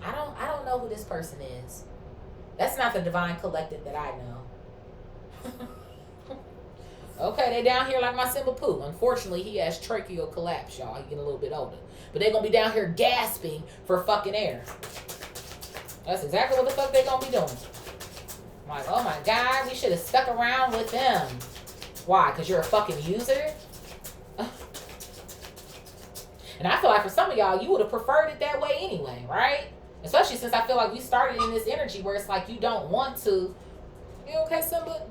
I don't know who this person is. That's not the Divine Collective that I know. Okay, they down here like my Simba Pooh. Unfortunately, he has tracheal collapse, y'all. He getting a little bit older. But they're going to be down here gasping for fucking air. That's exactly what the fuck they going to be doing. I'm like, oh my God, we should have stuck around with them. Why? Because you're a fucking user? And I feel like for some of y'all, you would have preferred it that way anyway, right? Especially since I feel like we started in this energy where it's like you don't want to. You okay, Simba?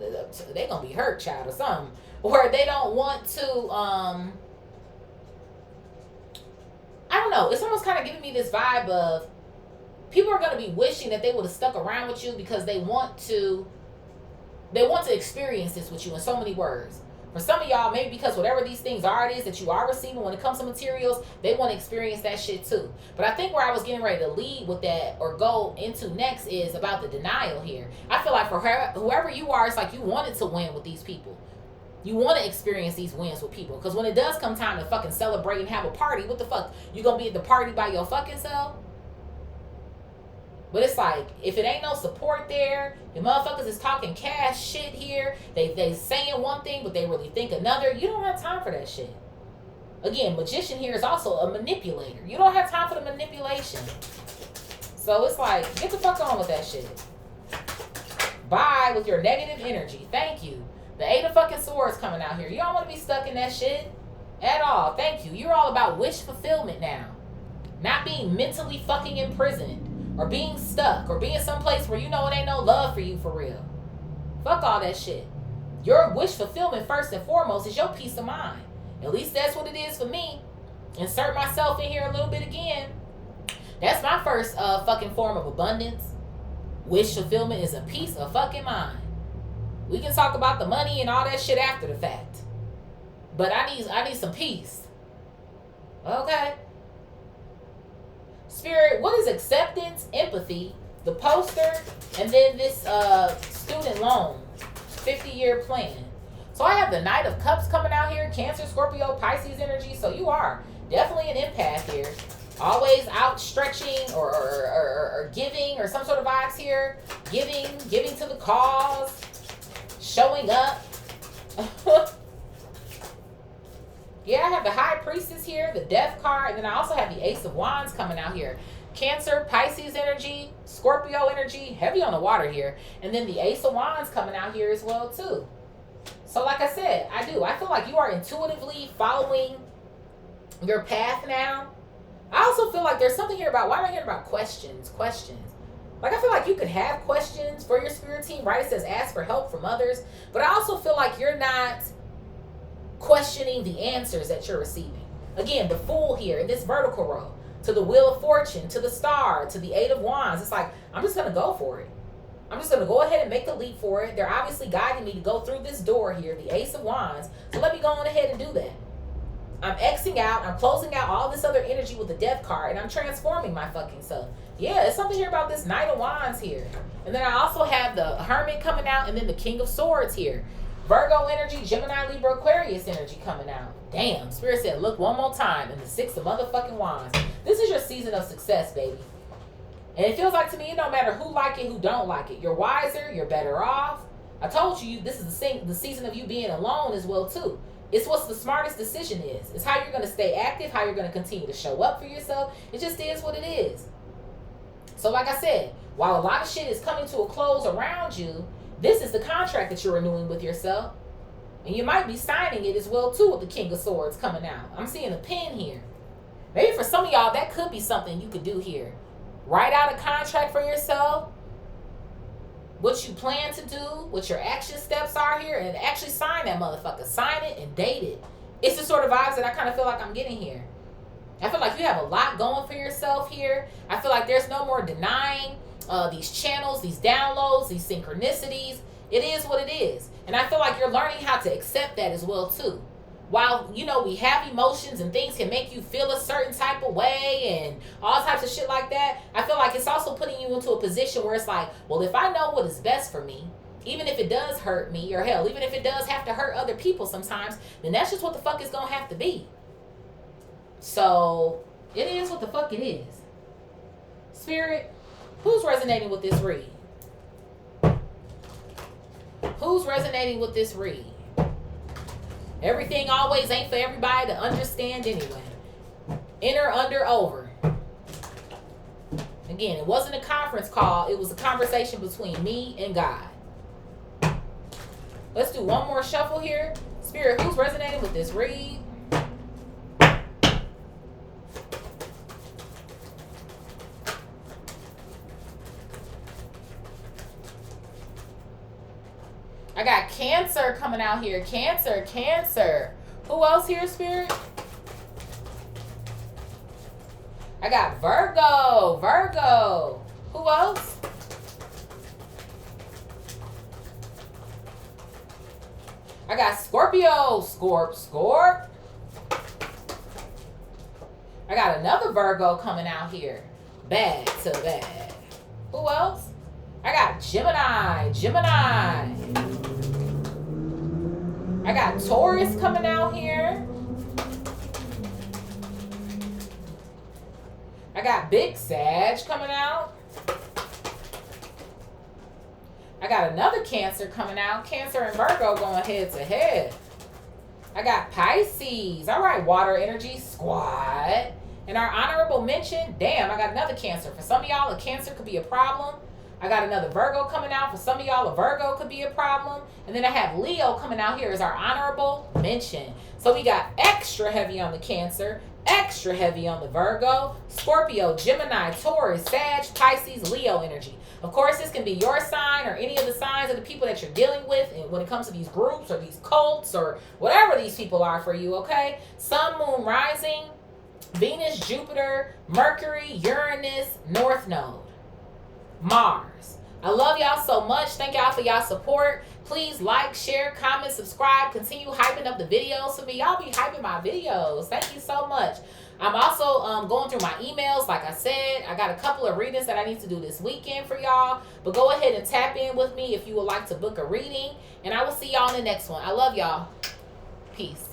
They gonna be hurt, child, or something. Or they don't want to, I don't know. It's almost kind of giving me this vibe of people are gonna be wishing that they would have stuck around with you because they want to experience this with you in so many words. For some of y'all, maybe because whatever these things are, it is that you are receiving when it comes to materials, they want to experience that shit too. But I think where I was getting ready to lead with that or go into next is about the denial here. I feel like for whoever you are, it's like you wanted to win with these people. You want to experience these wins with people. Because when it does come time to fucking celebrate and have a party, what the fuck? You gonna be at the party by your fucking self? But it's like, if it ain't no support there, the motherfuckers is talking cash shit here. They saying one thing, but they really think another. You don't have time for that shit. Again, magician here is also a manipulator. You don't have time for the manipulation. So it's like, get the fuck on with that shit. Bye with your negative energy. Thank you. The 8 of fucking swords coming out here. You don't want to be stuck in that shit at all. Thank you. You're all about wish fulfillment now. Not being mentally fucking imprisoned. Or being stuck, or being someplace where you know it ain't no love for you for real. Fuck all that shit. Your wish fulfillment first and foremost is your peace of mind. At least that's what it is for me. Insert myself in here a little bit again. That's my first fucking form of abundance. Wish fulfillment is a peace of fucking mind. We can talk about the money and all that shit after the fact. But I need some peace. Okay? Spirit, what is acceptance, empathy, the poster, and then this student loan 50-year plan? So I have the Knight of Cups coming out here, Cancer, Scorpio, Pisces energy. So you are definitely an empath here. Always outstretching or giving or some sort of vibes here. Giving to the cause, showing up. Yeah, I have the High Priestess here, the Death card, and then I also have the Ace of Wands coming out here. Cancer, Pisces energy, Scorpio energy, heavy on the water here. And then the Ace of Wands coming out here as well, too. So like I said, I feel like you are intuitively following your path now. I also feel like there's something here about, why am I hearing about questions? Like, I feel like you could have questions for your spirit team, right? It says ask for help from others. But I also feel like you're not questioning the answers that you're receiving. Again, the Fool here in this vertical row, to the Wheel of Fortune, to the Star, to the 8 of Wands. It's like, I'm just going to go for it. I'm just going to go ahead and make the leap for it. They're obviously guiding me to go through this door here, the Ace of Wands. So let me go on ahead and do that. I'm Xing out. I'm closing out all this other energy with the Death card, and I'm transforming my fucking self. Yeah, there's something here about this Knight of Wands here. And then I also have the Hermit coming out, and then the King of Swords here. Virgo energy, Gemini, Libra, Aquarius energy coming out. Damn, Spirit said, look one more time. And the 6 of motherfucking Wands. This is your season of success, baby. And it feels like to me, it don't matter who like it, who don't like it. You're wiser, you're better off. I told you, this is the season of you being alone as well, too. It's what's the smartest decision is. It's how you're going to stay active, how you're going to continue to show up for yourself. It just is what it is. So like I said, while a lot of shit is coming to a close around you, this is the contract that you're renewing with yourself. And you might be signing it as well too with the King of Swords coming out. I'm seeing a pen here. Maybe for some of y'all, that could be something you could do here. Write out a contract for yourself, what you plan to do, what your action steps are here, and actually sign that motherfucker. Sign it and date it. It's the sort of vibes that I kind of feel like I'm getting here. I feel like you have a lot going for yourself here. I feel like there's no more denying these channels, these downloads, these synchronicities. It is what it is. And I feel like you're learning how to accept that as well too. While, you know, we have emotions and things can make you feel a certain type of way and all types of shit like that, I feel like it's also putting you into a position where it's like, well, if I know what is best for me, even if it does hurt me, or hell, even if it does have to hurt other people sometimes, then that's just what the fuck it's gonna have to be. So, it is what the fuck it is. Spirit, who's resonating with this read? Who's resonating with this read? Everything always ain't for everybody to understand anyway. Inner, under, over. Again, it wasn't a conference call. It was a conversation between me and God. Let's do one more shuffle here. Spirit, who's resonating with this read? I got Cancer coming out here. Cancer, Cancer. Who else here, Spirit? I got Virgo, Virgo. Who else? I got Scorpio, Scorp. I got another Virgo coming out here. Bad to bad. Who else? I got Gemini. I got Taurus coming out here. I got Big Sag coming out. I got another Cancer coming out. Cancer and Virgo going head to head. I got Pisces. All right, water energy squad. And our honorable mention, damn, I got another Cancer. For some of y'all, a Cancer could be a problem. I got another Virgo coming out. For some of y'all, a Virgo could be a problem. And then I have Leo coming out here as our honorable mention. So we got extra heavy on the Cancer, extra heavy on the Virgo, Scorpio, Gemini, Taurus, Sag, Pisces, Leo energy. Of course, this can be your sign or any of the signs of the people that you're dealing with. And when it comes to these groups or these cults or whatever these people are for you, okay? Sun, Moon, Rising, Venus, Jupiter, Mercury, Uranus, North Node, Mars. I love y'all so much. Thank y'all for y'all support. Please like, share, comment, subscribe. Continue hyping up the videos for me. Y'all be hyping my videos. Thank you so much. I'm also going through my emails. Like I said, I got a couple of readings that I need to do this weekend for y'all. But go ahead and tap in with me if you would like to book a reading. And I will see y'all in the next one. I love y'all. Peace.